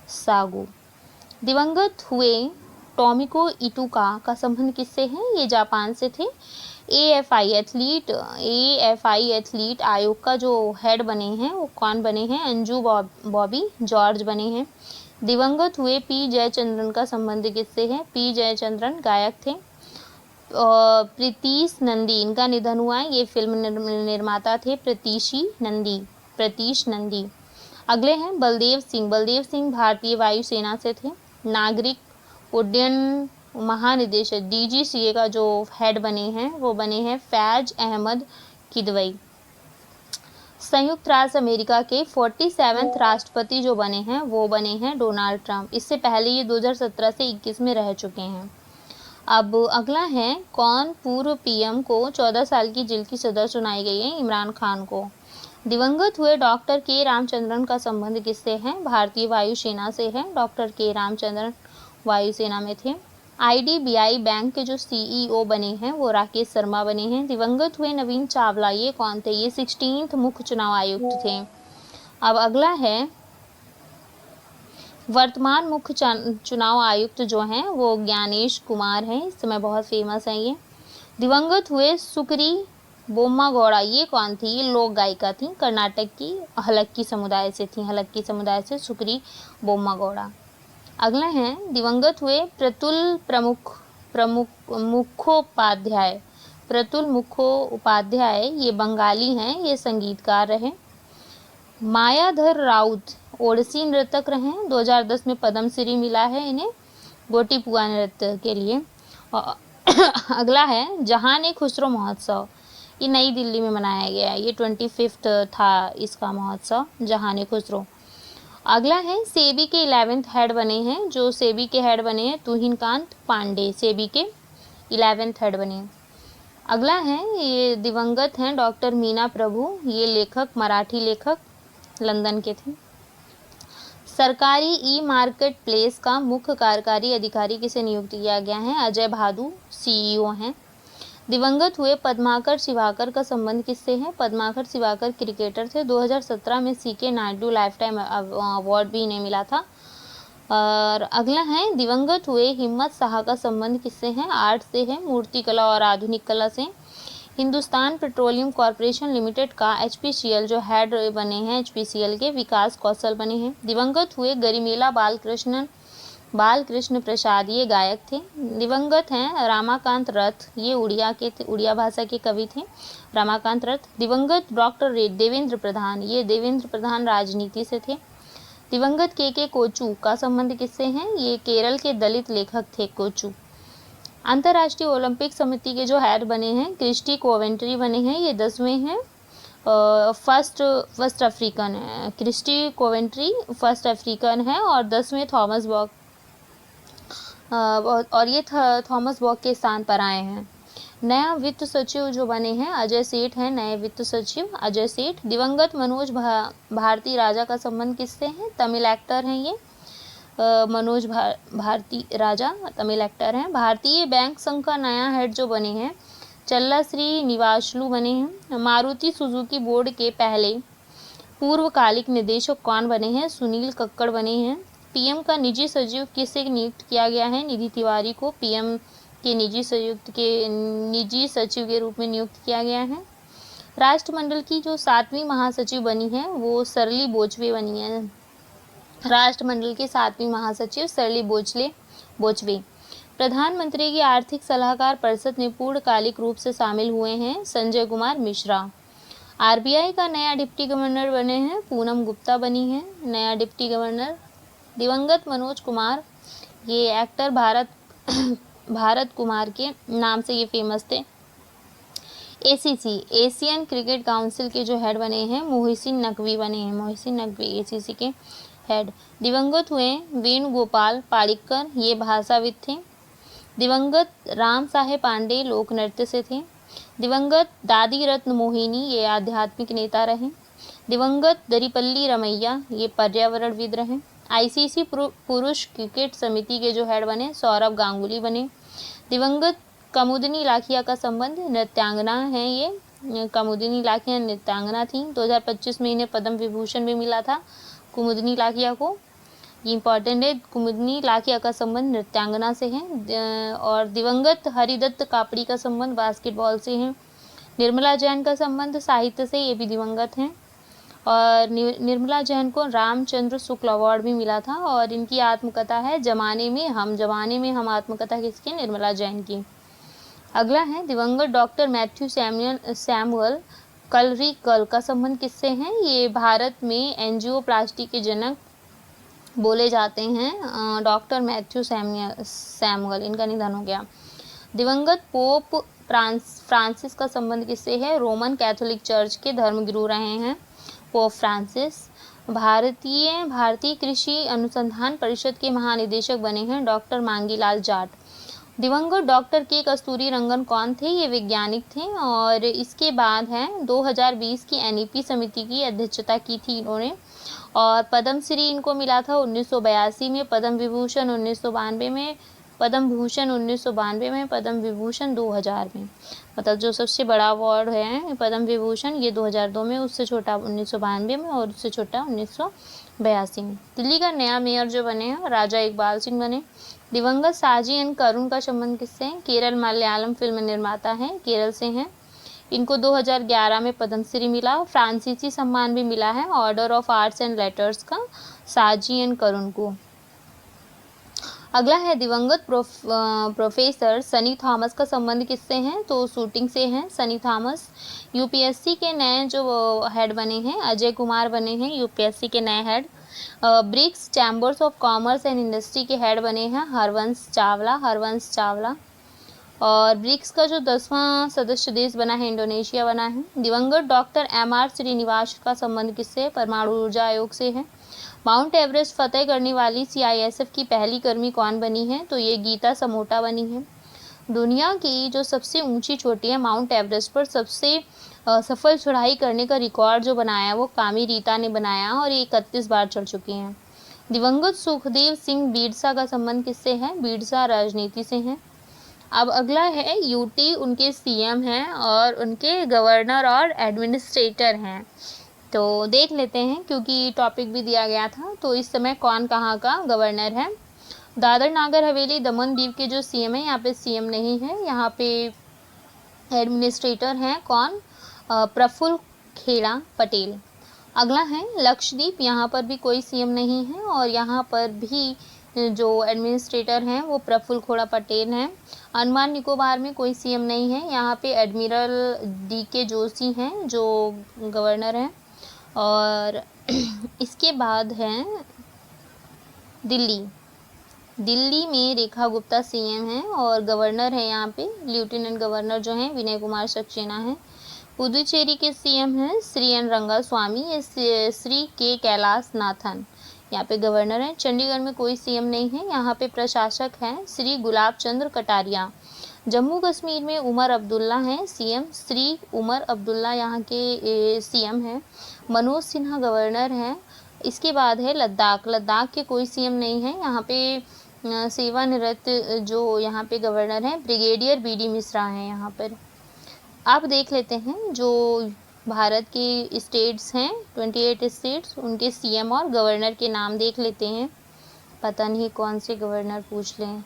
सागू। दिवंगत हुए टोमिको इटुका का संबंध किससे है? ये जापान से थे। एएफआई एथलीट आयोग का जो हेड बने हैं वो कौन बने हैं? अंजू बॉबी जॉर्ज बने हैं। दिवंगत हुए पी जयचंद्रन का संबंध किससे है? पी जयचंद्रन गायक थे। प्रीतीश नंदी, इनका निधन हुआ है, ये फिल्म निर्माता थे प्रीतीश नंदी। अगले हैं बलदेव सिंह भारतीय वायुसेना से थे। नागरिक उड्डयन महानिदेशक डीजीसीए का जो हेड बने हैं वो बने हैं फैज अहमद किदवई। संयुक्त राज्य अमेरिका के 47वें राष्ट्रपति जो बने हैं वो बने हैं डोनाल्ड ट्रंप। इससे पहले ये 2017 से 21 में रह चुके हैं। अब अगला है कौन पूर्व पीएम को 14 साल की जेल की सजा सुनाई गई है? इमरान खान को। दिवंगत हुए डॉक्टर के रामचंद्रन का संबंध किससे है? भारतीय वायुसेना से है। डॉक्टर के रामचंद्रन वायुसेना में थे। आईडीबीआई बैंक के जो सीईओ बने हैं वो राकेश शर्मा बने हैं। दिवंगत हुए नवीन चावला, ये कौन थे? ये 16th मुख्य चुनाव आयुक्त थे। अब अगला है वर्तमान मुख्य चुनाव आयुक्त जो हैं वो ज्ञानेश कुमार हैं, इस समय बहुत फेमस हैं ये। दिवंगत हुए सुकरी बोम्मागौड़ा, ये कौन थी? ये लोक गायिका थी, कर्नाटक की हलक्की समुदाय से थी, हलक्की समुदाय से सुकरी बोम्मागौड़ा। अगला है दिवंगत हुए प्रतुल मुखोपाध्याय, ये बंगाली हैं, ये संगीतकार रहे। मायाधर राउत ओडिसी नृतक रहे, 2010 में पद्मश्री मिला है इन्हें गोटीपुआ नृत्य के लिए। अगला है जहान खुसरो महोत्सव, ये नई दिल्ली में मनाया गया, ये 25 था इसका महोत्सव, जहान खुसरो। अगला है सेबी के 11th हेड बने हैं, जो सेबी के हेड बने हैं तुहिनकांत पांडे, सेबी के 11th हेड बने। अगला है ये दिवंगत हैं डॉक्टर मीना प्रभु, ये लेखक, मराठी लेखक, लंदन के थे। सरकारी ई मार्केट प्लेस का मुख्य कार्यकारी अधिकारी किसे नियुक्त किया गया है? अजय भादु सीईओ हैं। दिवंगत हुए पद्माकर शिवाकर का संबंध किससे है? पद्माकर शिवाकर क्रिकेटर थे, 2017 में CK Naidu lifetime award भी इन्हें मिला था। और अगला है दिवंगत हुए हिम्मत शाह का संबंध किससे है? आर्ट से है, मूर्ति कला और आधुनिक कला से। हिंदुस्तान पेट्रोलियम कॉरपोरेशन लिमिटेड का एचपीसीएल जो हेड बने हैं, एचपीसीएल के विकास कौशल बने हैं। दिवंगत हुए गरिमेला बालकृष्ण प्रसाद, ये गायक थे। दिवंगत हैं रामाकांत रथ, ये उड़िया के थे, उड़िया भाषा के कवि थे रामाकांत रथ। दिवंगत डॉक्टर देवेंद्र प्रधान, ये देवेंद्र प्रधान राजनीति से थे। दिवंगत के कोचू का संबंध किससे है? ये केरल के दलित लेखक थे कोचू। अंतर्राष्ट्रीय ओलंपिक समिति के जो हेड बने हैं क्रिस्टी कोवेंट्री बने हैं, ये 10वें हैं, फर्स्ट अफ्रीकन है। क्रिस्टी कोवेंट्री फर्स्ट अफ्रीकन है और 10वें थॉमस बॉक, और ये थॉमस बॉक के स्थान पर आए हैं। नया वित्त सचिव जो बने हैं अजय सेठ हैं, नए वित्त सचिव अजय सेठ। दिवंगत मनोज भारती राजा का संबंध किससे है? तमिल एक्टर हैं ये, मनोज भारती राजा तमिल एक्टर हैं। भारतीय बैंक संघ का नया हेड जो बने हैं चल्ला श्री निवासलू बने हैं। मारुति सुजुकी बोर्ड के पहले पूर्वकालिक निदेशक कौन बने हैं? सुनील कक्कड़ बने हैं। पीएम का निजी सचिव किसे नियुक्त किया गया है? निधि तिवारी को पीएम के निजी सचिव के रूप में नियुक्त किया गया है। राष्ट्रमंडल की जो 7वीं महासचिव बनी है वो सरली बोचवे बनी है। राष्ट्रमंडल के 7वीं महासचिव सरली बोचवे। प्रधानमंत्री की आर्थिक सलाहकार परिषद में पूर्णकालिक रूप से शामिल हुए हैं संजय कुमार मिश्रा। आरबीआई का नया डिप्टी गवर्नर बने हैं पूनम गुप्ता बनी है नया डिप्टी गवर्नर। दिवंगत मनोज कुमार, ये एक्टर भारत कुमार के नाम से ये फेमस थे। एसीसी एशियन क्रिकेट काउंसिल के जो हेड बने हैं मोहसिन नकवी बने हैं, मोहसिन नकवी एसीसी के हेड। दिवंगत हुए वेणुगोपाल पाड़िक्कर, ये भाषाविद थे। दिवंगत राम साहेब पांडे लोक नृत्य से थे। दिवंगत दादी रत्न मोहिनी, ये आध्यात्मिक नेता रहे। दिवंगत दरिपल्ली रमैया, ये पर्यावरणविद रहे। आईसीसी पुरुष क्रिकेट समिति के जो हेड बने सौरव गांगुली बने। दिवंगत कुमुदिनी लाखिया का संबंध नृत्यांगना है, ये कुमुदिनी लाखिया नृत्यांगना थी। 2025 में इन्हें पद्म विभूषण भी मिला था कुमुदिनी लाखिया को, ये इंपॉर्टेंट है। कुमुदिनी लाखिया का संबंध नृत्यांगना से है। और दिवंगत हरिदत्त कापड़ी का संबंध बास्केटबॉल से है। निर्मला जैन का संबंध साहित्य से, ये भी दिवंगत हैं। और निर्मला जैन को रामचंद्र शुक्ल अवार्ड भी मिला था। और इनकी आत्मकथा है जमाने में हम आत्मकथा किसकी, निर्मला जैन की। अगला है दिवंगत डॉक्टर मैथ्यू सैमुअल कलरीकल का संबंध किससे है, ये भारत में एंजियोप्लास्टी के जनक बोले जाते हैं डॉक्टर मैथ्यू सैमुअल, इनका निधन हो गया। दिवंगत पोप फ्रांसिस का संबंध किससे है, रोमन कैथोलिक चर्च के धर्मगुरु रहे हैं पोप फ्रांसिस। भारतीय कृषि अनुसंधान परिषद के महानिदेशक बने हैं डॉक्टर मांगीलाल जाट। दिवंगत डॉक्टर के कस्तूरी रंगन कौन थे, ये वैज्ञानिक थे। और इसके बाद है 2020 की एनईपी समिति की अध्यक्षता की थी इन्होंने। और पद्मश्री इनको मिला था 1982 में, पद्म विभूषण 1992 में, पद्म भूषण 1992 में, पद्म विभूषण 2000 में। मतलब जो सबसे बड़ा अवार्ड है पद्म विभूषण ये 2002 में, उससे छोटा 1992 में और उससे छोटा 1982 में। दिल्ली का नया मेयर जो बने हैं राजा इकबाल सिंह बने। दिवंगत साजी एन करुण का संबंध किससे है, केरल मलयालम फिल्म निर्माता हैं, केरल से हैं। इनको 2011 में पद्मश्री मिला। फ्रांसीसी सम्मान भी मिला है order of arts and letters का साजी एन करुण को। अगला है दिवंगत प्रोफेसर सनी थॉमस का संबंध किससे है, तो शूटिंग से हैं सनी थॉमस। यूपीएससी के नए जो हेड बने हैं अजय कुमार बने हैं यूपीएससी के नए head. BRICS chambers of commerce and industry के हेड बने हैं हरवंश चावला। और ब्रिक्स का जो 10वां सदस्य देश बना है इंडोनेशिया बना है। दिवंगत डॉक्टर एमआर श्रीनिवास का संबंध किससे, परमाणु ऊर्जा आयोग से है। माउंट एवरेस्ट फतेह करने वाली सीआईएसएफ की पहली कर्मी कौन बनी है, तो ये गीता समोटा बनी है। दुनिया की जो सबसे ऊंची चोटी है माउंट एवरेस्ट पर सबसे सफल चढ़ाई करने का रिकॉर्ड जो बनाया वो कामी रीता ने बनाया और ये 31 बार चढ़ चुकी हैं। दिवंगत सुखदेव सिंह बिरसा का संबंध किससे है, बिरसा राजनीति से है। अब अगला है यूटी, उनके सीएम हैं और उनके गवर्नर और एडमिनिस्ट्रेटर हैं। तो देख लेते हैं क्योंकि टॉपिक भी दिया गया था। तो इस समय कौन कहाँ का गवर्नर है। दादर नागर हवेली दमन दीव के जो सीएम है यहाँ पे सीएम नहीं है, यहाँ पे एडमिनिस्ट्रेटर हैं कौन, प्रफुल्ल खेड़ा पटेल। अगला है लक्षद्वीप, यहाँ पर भी कोई सीएम नहीं है और यहाँ पर भी जो एडमिनिस्ट्रेटर हैं वो प्रफुल्ल खेड़ा पटेल हैं। अंडमान निकोबार में कोई सीएम नहीं है, यहाँ पे एडमिरल डीके जोशी हैं जो गवर्नर हैं। और इसके बाद है दिल्ली में रेखा गुप्ता सीएम हैं और गवर्नर है यहाँ पे लेफ्टिनेंट गवर्नर जो हैं विनय कुमार सक्सेना है। पुदुचेरी के सीएम हैं श्री एन रंगास्वामी, ये श्री के कैलाश नाथन यहाँ पे गवर्नर हैं। चंडीगढ़ में कोई सीएम नहीं है, यहाँ पे प्रशासक हैं श्री गुलाब चंद्र कटारिया। जम्मू कश्मीर में उमर अब्दुल्ला हैं सीएम, श्री उमर अब्दुल्ला यहाँ के सीएम हैं। मनोज सिन्हा गवर्नर हैं। इसके बाद है लद्दाख के कोई सीएम नहीं है, यहाँ पे सेवानिवृत्त जो यहाँ पे गवर्नर हैं ब्रिगेडियर बीडी मिश्रा हैं यहाँ पर। आप देख लेते हैं जो भारत के स्टेट्स हैं 28 स्टेट्स, उनके सीएम और गवर्नर के नाम देख लेते हैं। पता नहीं कौन से गवर्नर पूछ लें,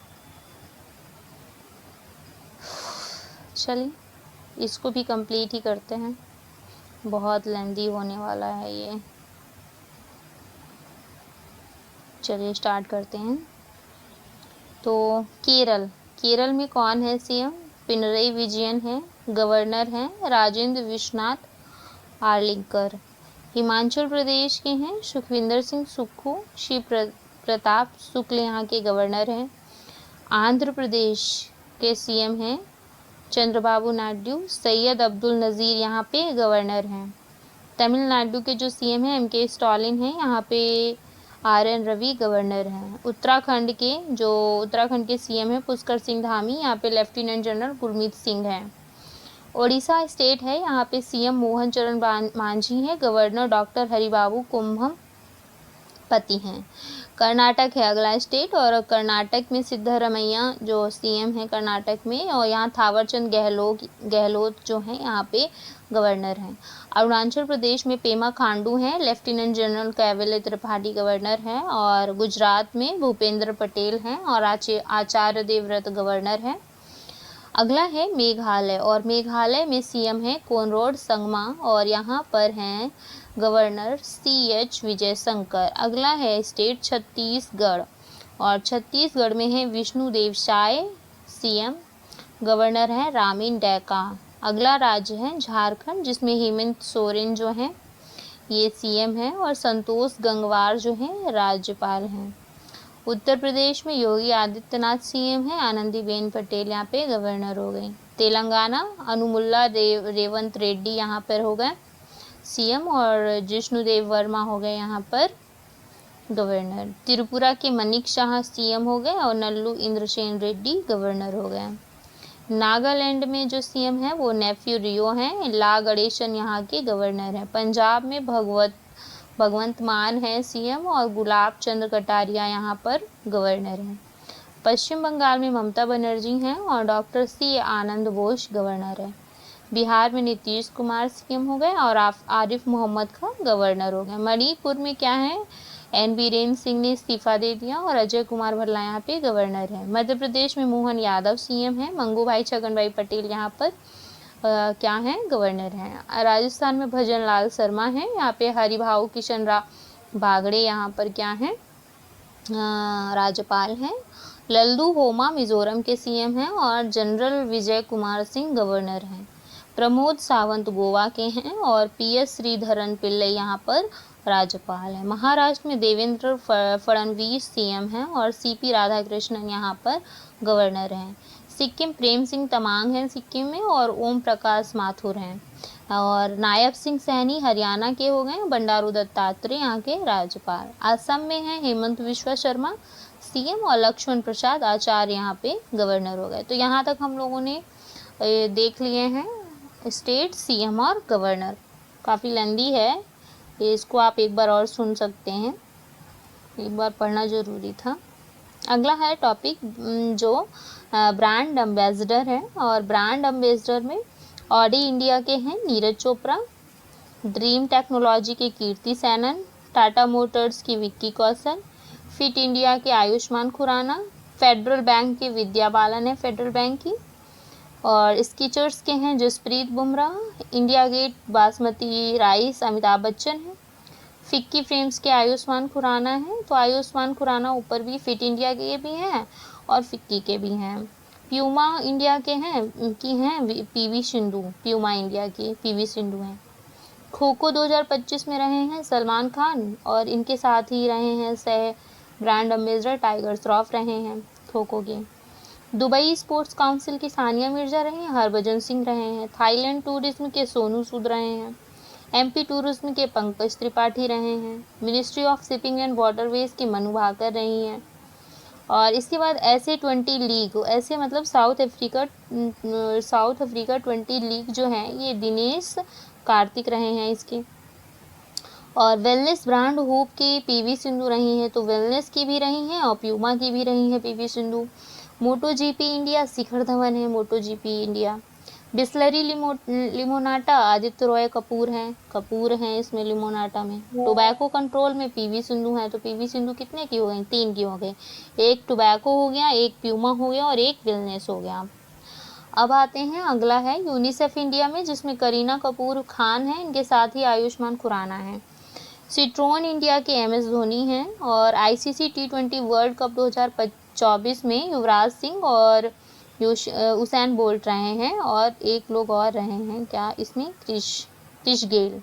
चलिए इसको भी कंप्लीट ही करते हैं, बहुत लेंदी होने वाला है ये। चलिए स्टार्ट करते हैं। तो केरल में कौन है सीएम, पिनरई विजयन है। गवर्नर हैं राजेंद्र विश्वनाथ आर्लिंकर। हिमाचल प्रदेश के हैं सुखविंदर सिंह सुक्खू, शिव प्रताप शुक्ल यहाँ के गवर्नर हैं। आंध्र प्रदेश के सीएम हैं चंद्रबाबू नायडू, सैयद अब्दुल नज़ीर यहाँ पे गवर्नर हैं। तमिलनाडु के जो सीएम हैं एमके स्टालिन हैं, यहाँ पे आर.एन. रवि गवर्नर हैं। उत्तराखंड के सीएम हैं पुष्कर सिंह धामी, यहाँ पे लेफ्टिनेंट जनरल गुरमीत सिंह हैं। ओडिशा स्टेट है, यहाँ पे सीएम मोहन चरण मांझी हैं, गवर्नर डॉक्टर हरिबाबू कुम्भम पति हैं। कर्नाटक है अगला स्टेट, और कर्नाटक में सिद्धरमैया जो सीएम है कर्नाटक में, और यहाँ थावरचंद गहलोत जो हैं यहाँ पे गवर्नर हैं। अरुणाचल प्रदेश में पेमा खांडू हैं, lieutenant general caval Tripathi governor हैं, और गुजरात में भूपेंद्र पटेल हैं और आचार्य देवव्रत गवर्नर हैं। अगला है मेघालय, और मेघालय में सीएम है कोनराड संगमा और यहाँ पर हैं गवर्नर CH विजयशंकर। अगला है स्टेट छत्तीसगढ़, और छत्तीसगढ़ में है विष्णुदेव साय सीएम, गवर्नर हैं रामीन डैका। अगला राज्य है झारखंड, जिसमें हेमंत सोरेन जो हैं ये सीएम हैं और संतोष गंगवार जो हैं राज्यपाल हैं। उत्तर प्रदेश में योगी आदित्यनाथ सीएम हैं, आनंदीबेन पटेल यहाँ पे गवर्नर हो गई। तेलंगाना अनुमुल्ला रेवंत रेड्डी यहाँ पर हो गए सीएम, और जिष्णुदेव वर्मा हो गए यहाँ पर गवर्नर। त्रिपुरा के मनिक शाह सीएम हो गए और नल्लू इंद्रसेन रेड्डी गवर्नर हो गए। नागालैंड में जो सीएम है वो नेफ्यू रियो हैं, ला गणेशन यहाँ के गवर्नर हैं। पंजाब में भगवंत मान है सीएम और गुलाब चंद्र कटारिया यहाँ पर गवर्नर हैं। पश्चिम बंगाल में ममता बनर्जी हैं और डॉक्टर C आनंद बोस गवर्नर है। बिहार में नीतीश कुमार सीएम हो गए और आरिफ मोहम्मद खान गवर्नर हो गए। मणिपुर में क्या है, N बीरेन सिंह ने इस्तीफा दे दिया और अजय कुमार भल्ला यहाँ पे गवर्नर है। मध्य प्रदेश में मोहन यादव सीएम है, मंगू भाई छगन भाई पटेल यहाँ पर क्या हैं गवर्नर हैं। राजस्थान में भजन लाल शर्मा हैं, यहाँ पे हरिभाऊ किशन बागड़े यहाँ पर क्या हैं राज्यपाल हैं। लल्लू होमा मिजोरम के सीएम हैं और जनरल विजय कुमार सिंह गवर्नर हैं। प्रमोद सावंत गोवा के हैं और PS श्रीधरन पिल्लई यहाँ पर राज्यपाल है। महाराष्ट्र में देवेंद्र फडणवीस सीएम हैं और CP राधाकृष्णन यहाँ पर गवर्नर हैं। सिक्किम प्रेम सिंह तमांग हैं सिक्किम में, और ओम प्रकाश माथुर हैं। और नायब सिंह सैनी हरियाणा के हो गए, बंडारू दत्तात्रेय यहाँ के राज्यपाल। असम में है हेमंत विश्व शर्मा सीएम और लक्ष्मण प्रसाद आचार्य यहाँ पे गवर्नर हो गए। तो यहाँ तक हम लोगों ने देख लिए हैं स्टेट सीएम और गवर्नर। काफ़ी लेंदी है, इसको आप एक बार और सुन सकते हैं, एक बार पढ़ना ज़रूरी था। अगला है टॉपिक जो ब्रांड एम्बेसडर है, और ब्रांड एम्बेसडर में ऑडी इंडिया के हैं नीरज चोपड़ा, ड्रीम टेक्नोलॉजी के कीर्ति सैनन, टाटा मोटर्स की विक्की कौशल, फिट इंडिया के आयुष्मान खुराना, फेडरल बैंक के विद्या बालन है फेडरल बैंक की, और स्कीचर्स के हैं Jasprit Bumrah, India Gate basmati rice Amitabh Bachchan है, फिक्की फ्रेम्स के आयुष्मान खुराना है। तो आयुष्मान खुराना ऊपर भी फिट इंडिया के भी हैं और फिक्की के भी हैं। प्यूमा इंडिया के हैं PV सिंधु, प्यूमा इंडिया की PV सिंधु हैं। खो खो 2025 में रहे हैं सलमान खान, और इनके साथ ही रहे हैं सह ब्रांड एम्बेसडर टाइगर श्रॉफ रहे हैं खो खो के। दुबई स्पोर्ट्स काउंसिल की सानिया मिर्जा रहे हैं, हरभजन सिंह रहे हैं। थाईलैंड टूरिज्म के सोनू सूद रहे हैं। MP टूरिज्म के पंकज त्रिपाठी रहे हैं। Ministry of shipping and waterways की मनु भाकर रही हैं। और इसके बाद SA20 लीग, ऐसे मतलब साउथ अफ्रीका 20 लीग जो है ये दिनेश कार्तिक रहे हैं इसके। और वेलनेस ब्रांड होप की PV सिंधु रही हैं, तो वेलनेस की भी रही हैं और प्यूमा की भी रही हैं PV Sindhu. MotoGP India Shikhar Dhawan है MotoGP इंडिया। बिस्लरी लिमोनाटा आदित्य रॉय कपूर हैं इसमें लिमोनाटा में। टोबैको कंट्रोल में PV सिंधु हैं, तो PV सिंधु कितने की हो गई, 3 की हो गई। एक टोबैको हो गया, एक प्यूमा हो गया और एक वेलनेस हो गया। अब आते हैं अगला है यूनिसेफ इंडिया में, जिसमें करीना कपूर खान है, इनके साथ ही आयुष्मान खुराना है। सिट्रोन इंडिया के MS धोनी हैं, और ICC T20 वर्ल्ड कप 2024 में युवराज सिंह और उसैन बोल्ट रहे हैं, और एक लोग और रहे हैं क्या इसमें, क्रिश गेल।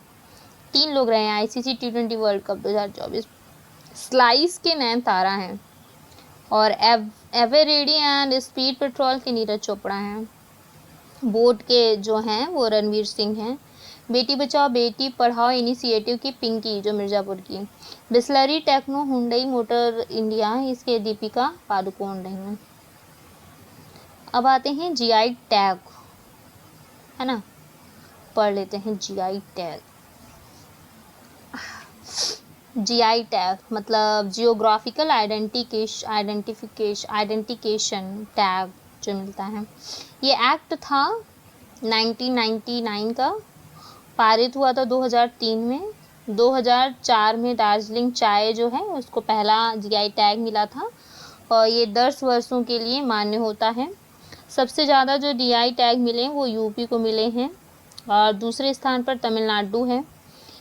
3 लोग रहे हैं ICC T20 world cup 2024। Slice के नैन तारा हैं, और एवरेडी एंड स्पीड पेट्रोल के नीरज चोपड़ा हैं। बोट के जो हैं वो रणवीर सिंह हैं। बेटी बचाओ बेटी पढ़ाओ इनिशिएटिव की पिंकी जो मिर्ज़ापुर की। Bisleri Tecno Hyundai motor India, इसके दीपिका पादुकोण रही हैं। अब आते हैं GI टैग, है ना, पढ़ लेते हैं GI टैग। जीआई टैग मतलब जियोग्राफिकल आइडेंटिफिकेशन टैग जो मिलता है। ये एक्ट था 1999 का, पारित हुआ था 2003 में। 2004 में दार्जिलिंग चाय जो है उसको पहला जीआई टैग मिला था और ये 10 वर्षों के लिए मान्य होता है। सबसे ज़्यादा जो जीआई टैग मिले वो यूपी को मिले हैं और दूसरे स्थान पर तमिलनाडु है।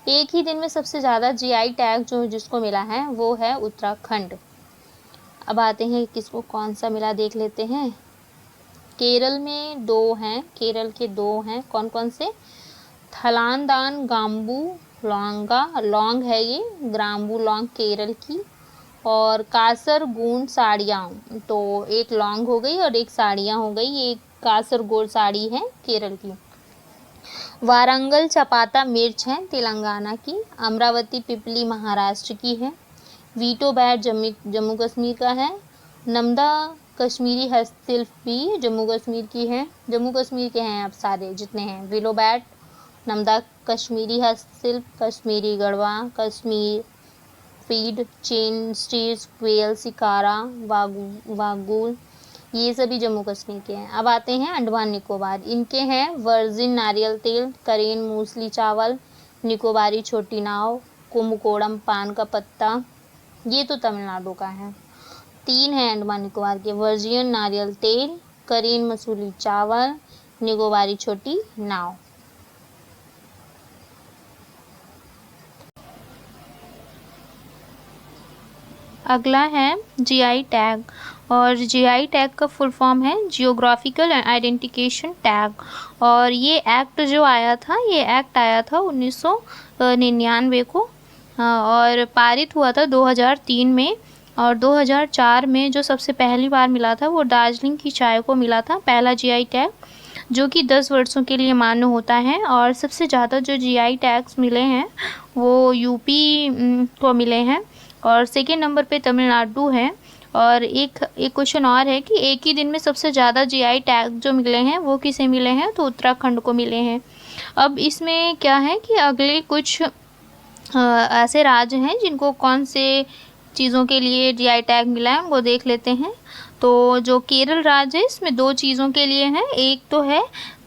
एक ही दिन में सबसे ज़्यादा जीआई टैग जो जिसको मिला है वो है उत्तराखंड। अब आते हैं किसको कौन सा मिला देख लेते हैं। केरल में 2 हैं, केरल के 2 हैं, कौन कौन से, थलांदान गाम्बू लौंग है ये, ग्राम्बू लौंग केरल की, और कासरगोड साड़ियाँ, तो एक लौंग हो गई और एक साड़ियाँ हो गई, ये कासरगोड साड़ी है केरल की। वारंगल चपाता मिर्च है तेलंगाना की। अमरावती पिपली महाराष्ट्र की है। वीटो बैट जम्मू कश्मीर का है। नमदा कश्मीरी हस्तशिल्प भी जम्मू कश्मीर की है। जम्मू कश्मीर के हैं अब सारे जितने हैं, विलो बैट, नमदा कश्मीरी हस्तशिल्प, कश्मीरी गढ़वा, कश्मीर फीड, चेन स्टीज, क्वेल, सिकारा, वागुल, ये सभी जम्मू कश्मीर के हैं। अब आते हैं अंडमान निकोबार, इनके हैं वर्जिन नारियल तेल, करेन मूसली चावल, निकोबारी छोटी नाव, कुमकोड़म पान का पत्ता, ये तो तमिलनाडु का है। 3 हैं अंडमान निकोबार के, वर्जिन नारियल तेल, करेन मसूली चावल, निकोबारी छोटी नाव। अगला है जीआई टैग और जीआई टैग का फुल फॉर्म है जियोग्राफिकल आइडेंटिफिकेशन टैग। और ये एक्ट जो आया था, ये एक्ट आया था 1999 को और पारित हुआ था 2003 में। और 2004 में जो सबसे पहली बार मिला था वो दार्जिलिंग की चाय को मिला था पहला जीआई टैग, जो कि 10 वर्षों के लिए मान्य होता है। और सबसे ज़्यादा जो जीआई टैग्स मिले हैं वो यूपी को मिले हैं और सेकेंड नंबर पे तमिलनाडु है। और एक क्वेश्चन और है कि एक ही दिन में सबसे ज़्यादा जीआई टैग जो मिले हैं वो किसे मिले हैं, तो उत्तराखंड को मिले हैं। अब इसमें क्या है कि अगले कुछ ऐसे राज्य हैं जिनको कौन से चीज़ों के लिए जीआई टैग मिला है वो देख लेते हैं। तो जो केरल राज्य है इसमें 2 चीज़ों के लिए है, एक तो है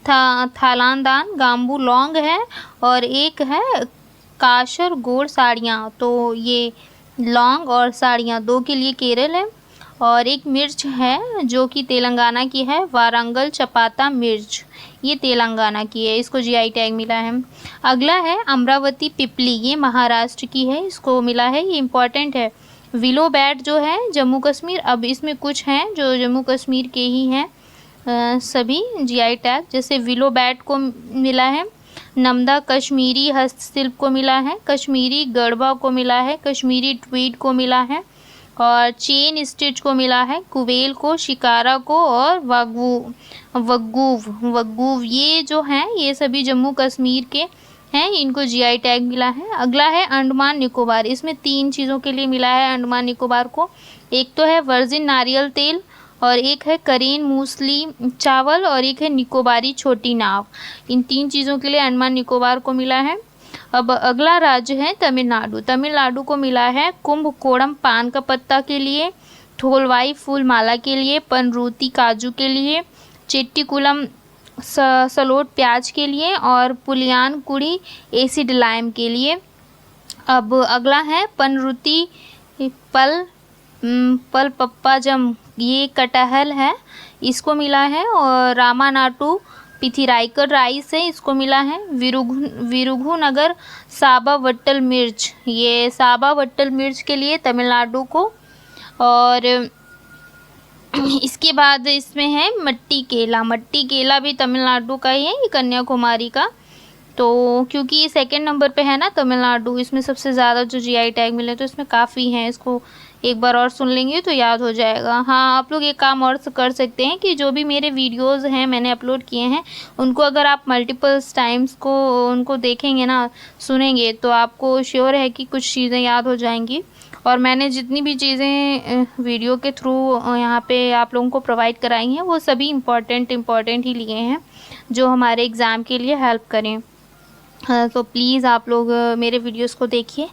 थालांदान गाम्बू लौंग है और एक है कासरगोड साड़ियाँ। तो ये लौंग और साड़ियाँ 2 के लिए केरल है। और एक मिर्च है जो कि तेलंगाना की है, वारंगल चपाता मिर्च, ये तेलंगाना की है, इसको जीआई टैग मिला है। अगला है अमरावती पिपली, ये महाराष्ट्र की है, इसको मिला है, ये इम्पॉर्टेंट है। विलो बैट जो है जम्मू कश्मीर, अब इसमें कुछ हैं जो जम्मू कश्मीर के ही हैं सभी जीआई टैग, जैसे विलो बैट को मिला है, नमदा कश्मीरी हस्तशिल्प को मिला है, कश्मीरी गढ़वा को मिला है, कश्मीरी ट्वीड को मिला है और चेन स्टिच को मिला है, कुवेल को, शिकारा को और वग्गूव, ये जो हैं ये सभी जम्मू कश्मीर के हैं, इनको जीआई टैग मिला है। अगला है अंडमान निकोबार, इसमें 3 चीज़ों के लिए मिला है अंडमान निकोबार को, एक तो है वर्जिन नारियल तेल और एक है करेन मूसली चावल और एक है निकोबारी छोटी नाव। इन 3 चीज़ों के लिए अंडमान निकोबार को मिला है। अब अगला राज्य है तमिलनाडु, तमिलनाडु को मिला है कुंभकोणम पान का पत्ता के लिए, थोलवाई फूल माला के लिए, पनरूती काजू के लिए, चेट्टीकुलम सलोट प्याज के लिए और पुलियान कुड़ी एसिड लाइम के लिए। अब अगला है पनरूती पल पप्पाजम, ये कटहल है, इसको मिला है। और रामानाटू पिथिराइकर राइस है, इसको मिला है। विरुघुनगर साबा वट्टल मिर्च, ये साबा वट्टल मिर्च के लिए तमिलनाडु को। और इसके बाद इसमें है मट्टी केला भी तमिलनाडु का ही है, ये कन्याकुमारी का। तो क्योंकि ये सेकंड नंबर पे है ना तमिलनाडु, इसमें सबसे ज़्यादा जो जीआई टैग मिले तो इसमें काफ़ी हैं, इसको एक बार और सुन लेंगे तो याद हो जाएगा। हाँ, आप लोग एक काम और कर सकते हैं कि जो भी मेरे वीडियोस हैं मैंने अपलोड किए हैं उनको अगर आप मल्टीपल्स टाइम्स को उनको देखेंगे ना, सुनेंगे, तो आपको श्योर है कि कुछ चीज़ें याद हो जाएंगी। और मैंने जितनी भी चीज़ें वीडियो के थ्रू यहाँ पे आप लोगों को प्रोवाइड कराई हैं वो सभी इम्पॉर्टेंट ही लिए हैं जो हमारे एग्ज़ाम के लिए हेल्प करें। तो प्लीज़ आप लोग मेरे वीडियोस को देखिए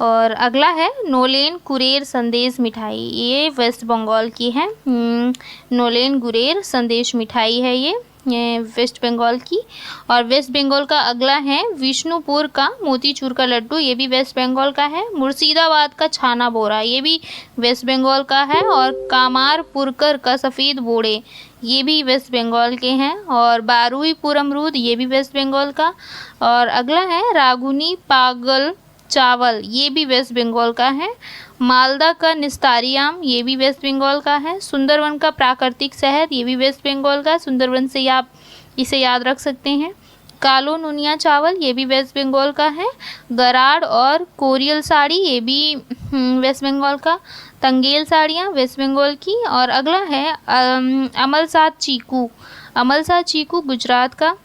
और अगला है नोलेन कुरेर संदेश मिठाई, ये वेस्ट बंगाल की है। नोलेन गुरेर संदेश मिठाई है ये वेस्ट बंगाल की। और वेस्ट बंगाल का अगला है विष्णुपुर का मोतीचूर का लड्डू, ये भी वेस्ट बंगाल का है। मुर्शिदाबाद का छाना बोरा, ये भी वेस्ट बंगाल का है। और कामारपुरकर का सफ़ेद बोड़े, ये भी वेस्ट बंगाल के हैं। और बारुईपुर अमरूद, ये भी वेस्ट बंगाल का। और अगला है रागुनी पागल चावल, ये भी वेस्ट बंगाल का है। मालदा का निस्तारी आम, ये भी वेस्ट बंगाल का है। सुंदरवन का प्राकृतिक शहद, ये भी वेस्ट बंगाल का, सुंदरवन से आप इसे याद रख सकते हैं। कालो नुनिया चावल, ये भी वेस्ट बंगाल का है। गराड़ और कोरियल साड़ी, ये भी वेस्ट बंगाल का। तंगेल साड़ियाँ वेस्ट बंगाल की। और अगला है अमलसाद चीकू, अमलसाद चीकू गुजरात का।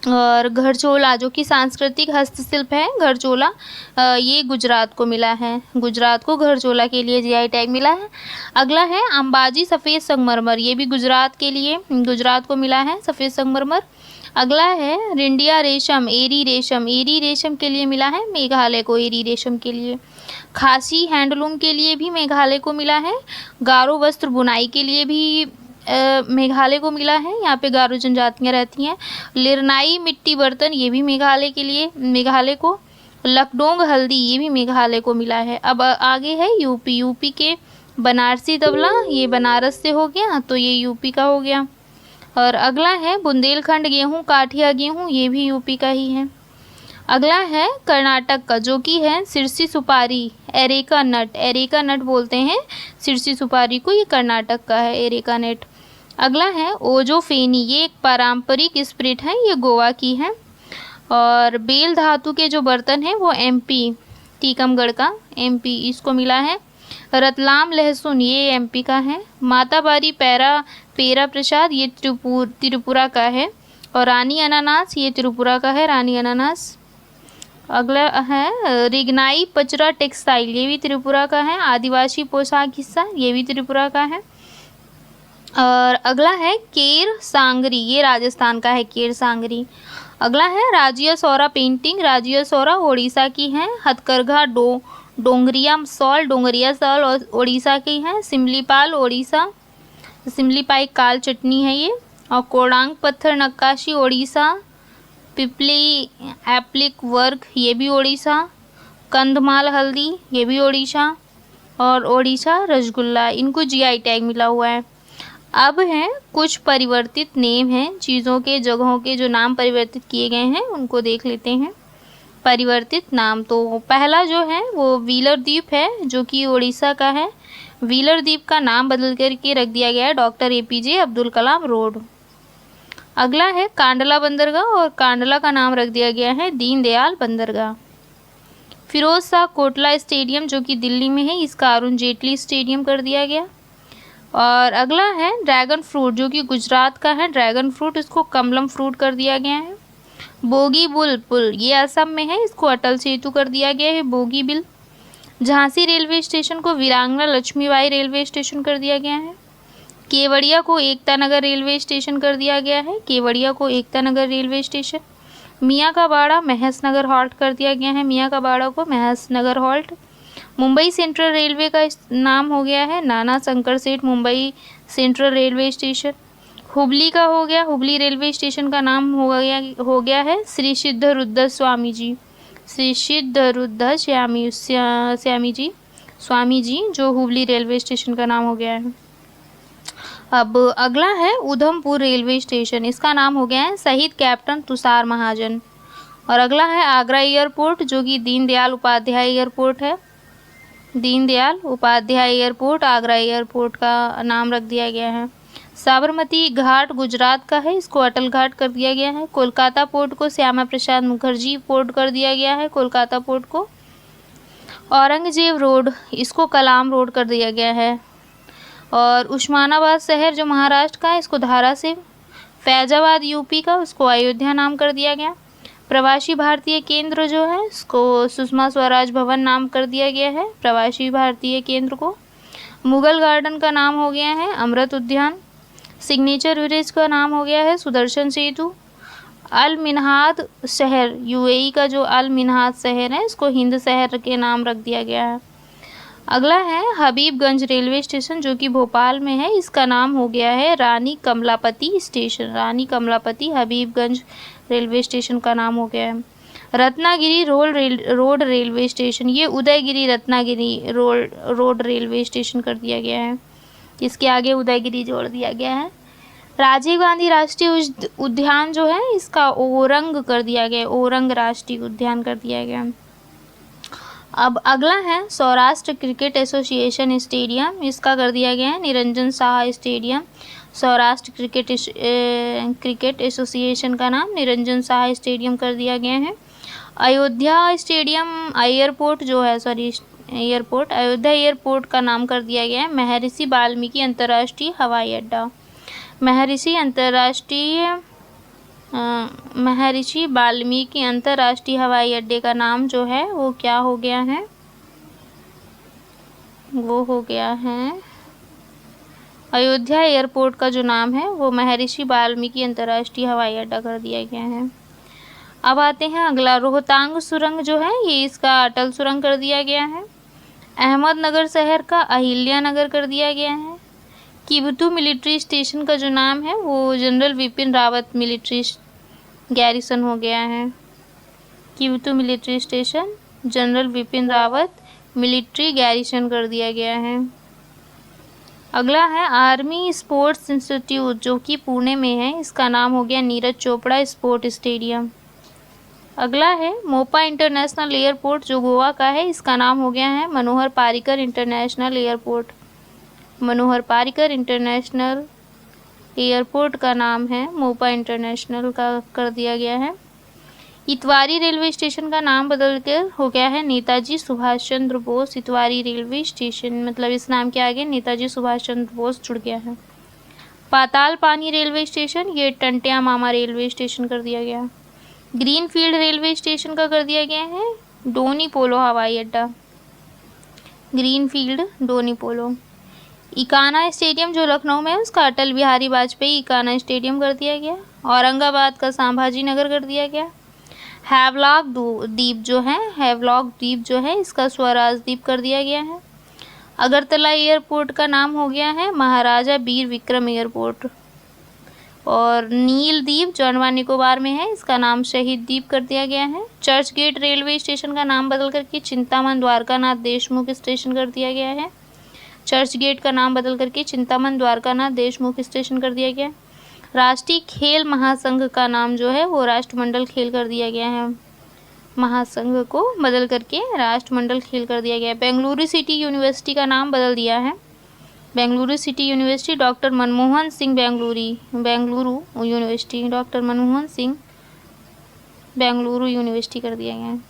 और घरचोला जो कि सांस्कृतिक हस्तशिल्प है, घरचोला ये गुजरात को मिला है, गुजरात को घरचोला के लिए जीआई टैग मिला है। अगला है अंबाजी सफ़ेद संगमरमर, ये भी गुजरात के लिए, गुजरात को मिला है सफ़ेद संगमरमर। अगला है रिंडिया रेशम, एरी रेशम, एरी रेशम के लिए मिला है मेघालय को, एरी रेशम के लिए। खासी हैंडलूम के लिए भी मेघालय को मिला है। गारो वस्त्र बुनाई के लिए भी मेघालय को मिला है, यहाँ पे गारो जनजातियाँ रहती हैं। लिरनाई मिट्टी बर्तन, ये भी मेघालय के लिए, मेघालय को। लकडोंग हल्दी, ये भी मेघालय को मिला है। अब आगे है यूपी, यूपी के बनारसी तबला, ये बनारस से हो गया तो ये यूपी का हो गया। और अगला है बुंदेलखंड गेहूँ, काठिया गेहूँ, ये भी यूपी का ही है। अगला है कर्नाटक का जो कि है सिरसी सुपारी, एरेका नट, एरेका नट बोलते हैं सिरसी सुपारी को, ये कर्नाटक का है एरेका नट। अगला है ओजोफेनी, ये एक पारंपरिक स्पिरिट है, ये गोवा की है। और बेल धातु के जो बर्तन हैं वो एमपी, टीकमगढ़ का एमपी इसको मिला है। रतलाम लहसुन, ये एमपी का है। माताबारी पेरा प्रसाद, ये त्रिपुरा का है। और रानी अनानास, ये त्रिपुरा का है रानी अनानास। अगला है रिगनाई पचरा टेक्सटाइल, ये भी त्रिपुरा का है। आदिवासी पोशाक हिस्सा, ये भी त्रिपुरा का है। और अगला है केर सांगरी, ये राजस्थान का है केर सांगरी। अगला है राजिया सौरा पेंटिंग, राजिया सौरा उड़ीसा की है। हथकरघा डोंगरिया सॉल और उड़ीसा की है। सिमलीपाल उड़ीसा, सिमलीपाई काल चटनी है ये। और कोडांग पत्थर नक्काशी उड़ीसा। पिपली एप्लिक वर्क, ये भी उड़ीसा। कंधमाल हल्दी, ये भी उड़ीसा। और उड़ीसा रसगुल्ला, इनको जीआई टैग मिला हुआ है। अब हैं कुछ परिवर्तित नेम हैं, चीज़ों के जगहों के जो नाम परिवर्तित किए गए हैं उनको देख लेते हैं। परिवर्तित नाम, तो पहला जो है वो व्हीलर द्वीप है जो कि उड़ीसा का है। व्हीलर द्वीप का नाम बदल करके रख दिया गया है doctor APJ Abdul Kalam road. अगला है कांडला बंदरगाह, और कांडला का नाम रख दिया गया है दीनदयाल बंदरगाह। फिरोज शाह कोटला स्टेडियम जो कि दिल्ली में है, इसका अरुण जेटली स्टेडियम कर दिया गया। और अगला है ड्रैगन फ्रूट जो कि गुजरात का है, ड्रैगन फ्रूट इसको कमलम फ्रूट कर दिया गया है। बोगी बुल पुल, ये असम में है, इसको अटल सेतु कर दिया गया है bogie bill. Jhansi railway station को वीरांगना लक्ष्मीबाई रेलवे स्टेशन कर दिया गया है। केवड़िया को एकता नगर रेलवे स्टेशन कर दिया गया है, केवड़िया को एकता नगर रेलवे स्टेशन। मियाँ का बाड़ा महस नगर हॉल्ट कर दिया गया है, मियाँ का बाड़ा को महस नगर हॉल्ट। मुंबई सेंट्रल रेलवे का नाम हो गया है नाना शंकर सेठ Mumbai central railway station. Hubli का हो गया, हुबली रेलवे स्टेशन का नाम हो गया है श्री सिद्ध रुद्र स्वामी जी, श्री सिद्ध रुद्र स्वामी जी जो हुबली रेलवे स्टेशन का नाम हो गया है। अब अगला है उधमपुर रेलवे स्टेशन, इसका नाम हो गया है शहीद कैप्टन तुषार महाजन। और अगला है आगरा एयरपोर्ट जो कि दीनदयाल उपाध्याय एयरपोर्ट है, दीनदयाल उपाध्याय एयरपोर्ट आगरा एयरपोर्ट का नाम रख दिया गया है। साबरमती घाट गुजरात का है, इसको अटल घाट कर दिया गया है। कोलकाता पोर्ट को श्यामा प्रसाद मुखर्जी पोर्ट कर दिया गया है, कोलकाता पोर्ट को। औरंगजेब रोड, इसको कलाम रोड कर दिया गया है। और उस्मानाबाद शहर जो महाराष्ट्र का है, इसको धाराशिव। फैजाबाद यूपी का, उसको अयोध्या नाम कर दिया गया। प्रवासी भारतीय केंद्र जो है इसको सुषमा स्वराज भवन नाम कर दिया गया है, प्रवासी भारतीय केंद्र को। मुगल गार्डन का नाम हो गया है अमृत उद्यान। सिग्नेचर विलेज का नाम हो गया है सुदर्शन सेतु। अल मिन्हाद शहर, यूएई का जो अल मिन्हाद शहर है इसको हिंद शहर के नाम रख दिया गया है। अगला है हबीबगंज रेलवे स्टेशन जो कि भोपाल में है, इसका नाम हो गया है रानी कमलापति स्टेशन। रानी कमलापति हबीबगंज रेलवे स्टेशन का नाम हो गया है। रत्नागिरी रोड रेलवे स्टेशन, ये Udayagiri Ratnagiri road railway station कर दिया गया है, इसके आगे उदयगिरी जोड़ दिया गया है। राजीव गांधी राष्ट्रीय उद्यान जो है इसका ओरंग कर दिया गया, ओरंग राष्ट्रीय उद्यान कर दिया गया। अब अगला है सौराष्ट्र क्रिकेट एसोसिएशन स्टेडियम, इसका कर दिया गया है Niranjan Shah stadium. Saurashtra cricket association का नाम निरंजन शाह स्टेडियम कर दिया गया है। अयोध्या स्टेडियम एयरपोर्ट जो है, एयरपोर्ट अयोध्या एयरपोर्ट का नाम कर दिया गया है महर्षि वाल्मीकि अंतर्राष्ट्रीय हवाई अड्डा। महर्षि वाल्मीकि अंतर्राष्ट्रीय हवाई अड्डे का नाम जो है वो क्या हो गया है, वो हो गया है अयोध्या एयरपोर्ट का जो नाम है वो महर्षि वाल्मीकि अंतर्राष्ट्रीय हवाई अड्डा कर दिया गया है। अब आते हैं अगला, रोहतांग सुरंग जो है ये इसका अटल सुरंग कर दिया गया है। अहमदनगर शहर का अहिल्या नगर कर दिया गया है। किबतू मिलिट्री स्टेशन का जो नाम है वो general Vipin Rawat military garrison हो गया है। Kibithu military station general Vipin Rawat military garrison कर दिया गया है। अगला है आर्मी स्पोर्ट्स इंस्टीट्यूट जो कि पुणे में है, इसका नाम हो गया नीरज चोपड़ा स्पोर्ट स्टेडियम। अगला है मोपा इंटरनेशनल एयरपोर्ट जो गोवा का है, इसका नाम हो गया है मनोहर पारिकर इंटरनेशनल एयरपोर्ट। मनोहर पारिकर इंटरनेशनल एयरपोर्ट का नाम है मोपा इंटरनेशनल का कर दिया गया है। इतवारी रेलवे स्टेशन का नाम बदल कर हो गया है नेताजी सुभाष चंद्र बोस इतवारी रेलवे स्टेशन, मतलब इस नाम के आगे नेताजी सुभाष चंद्र बोस जुड़ गया है। पाताल पानी रेलवे स्टेशन ये टंटिया मामा रेलवे स्टेशन कर दिया गया। ग्रीनफील्ड रेलवे स्टेशन का कर दिया गया है डोनी पोलो हवाई अड्डा। ग्रीनफील्ड डोनी पोलो। इकाना स्टेडियम जो लखनऊ में है उसका अटल बिहारी वाजपेयी इकाना स्टेडियम कर दिया गया। औरंगाबाद का संभाजी नगर कर दिया गया। हैवलॉक द्वीप जो है इसका स्वराज द्वीप कर दिया गया है। अगरतला एयरपोर्ट का नाम हो गया है महाराजा वीर विक्रम एयरपोर्ट। और नील द्वीप जो अंडमान निकोबार में है इसका नाम शहीद द्वीप कर दिया गया है। चर्च गेट रेलवे स्टेशन का नाम बदल करके चिंतामन द्वारकानाथ देशमुख स्टेशन कर दिया गया है। चर्च गेट का नाम बदल करके चिंतामन द्वारकानाथ देशमुख स्टेशन कर दिया गया। राष्ट्रीय खेल महासंघ का नाम जो है वो राष्ट्रमंडल खेल कर दिया गया है। महासंघ को बदल करके राष्ट्रमंडल खेल कर दिया गया। बेंगलुरु सिटी यूनिवर्सिटी का नाम बदल दिया है। Bengaluru city university doctor Manmohan Singh Bengaluru university doctor Manmohan Singh Bengaluru university कर दिया गया है।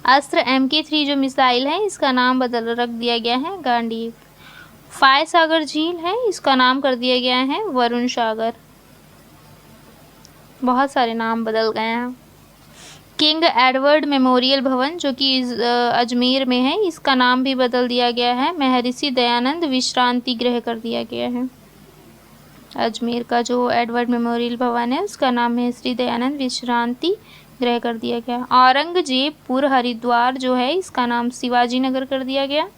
अस्त्र MK3 जो मिसाइल है इसका नाम रख दिया गया है गांडीव। फाय सागर झील है इसका नाम कर दिया गया है वरुण सागर। बहुत सारे नाम बदल गए हैं। किंग एडवर्ड मेमोरियल भवन जो कि अजमेर में है इसका नाम भी बदल दिया गया है महर्षि दयानंद विश्रांति गृह कर दिया गया है। अजमेर का जो एडवर्ड मेमोरियल भवन है उसका नाम महर्षि दयानंद विश्रांति गृह कर दिया गया। औरंगजेबपुर हरिद्वार जो है इसका नाम शिवाजी नगर कर दिया गया।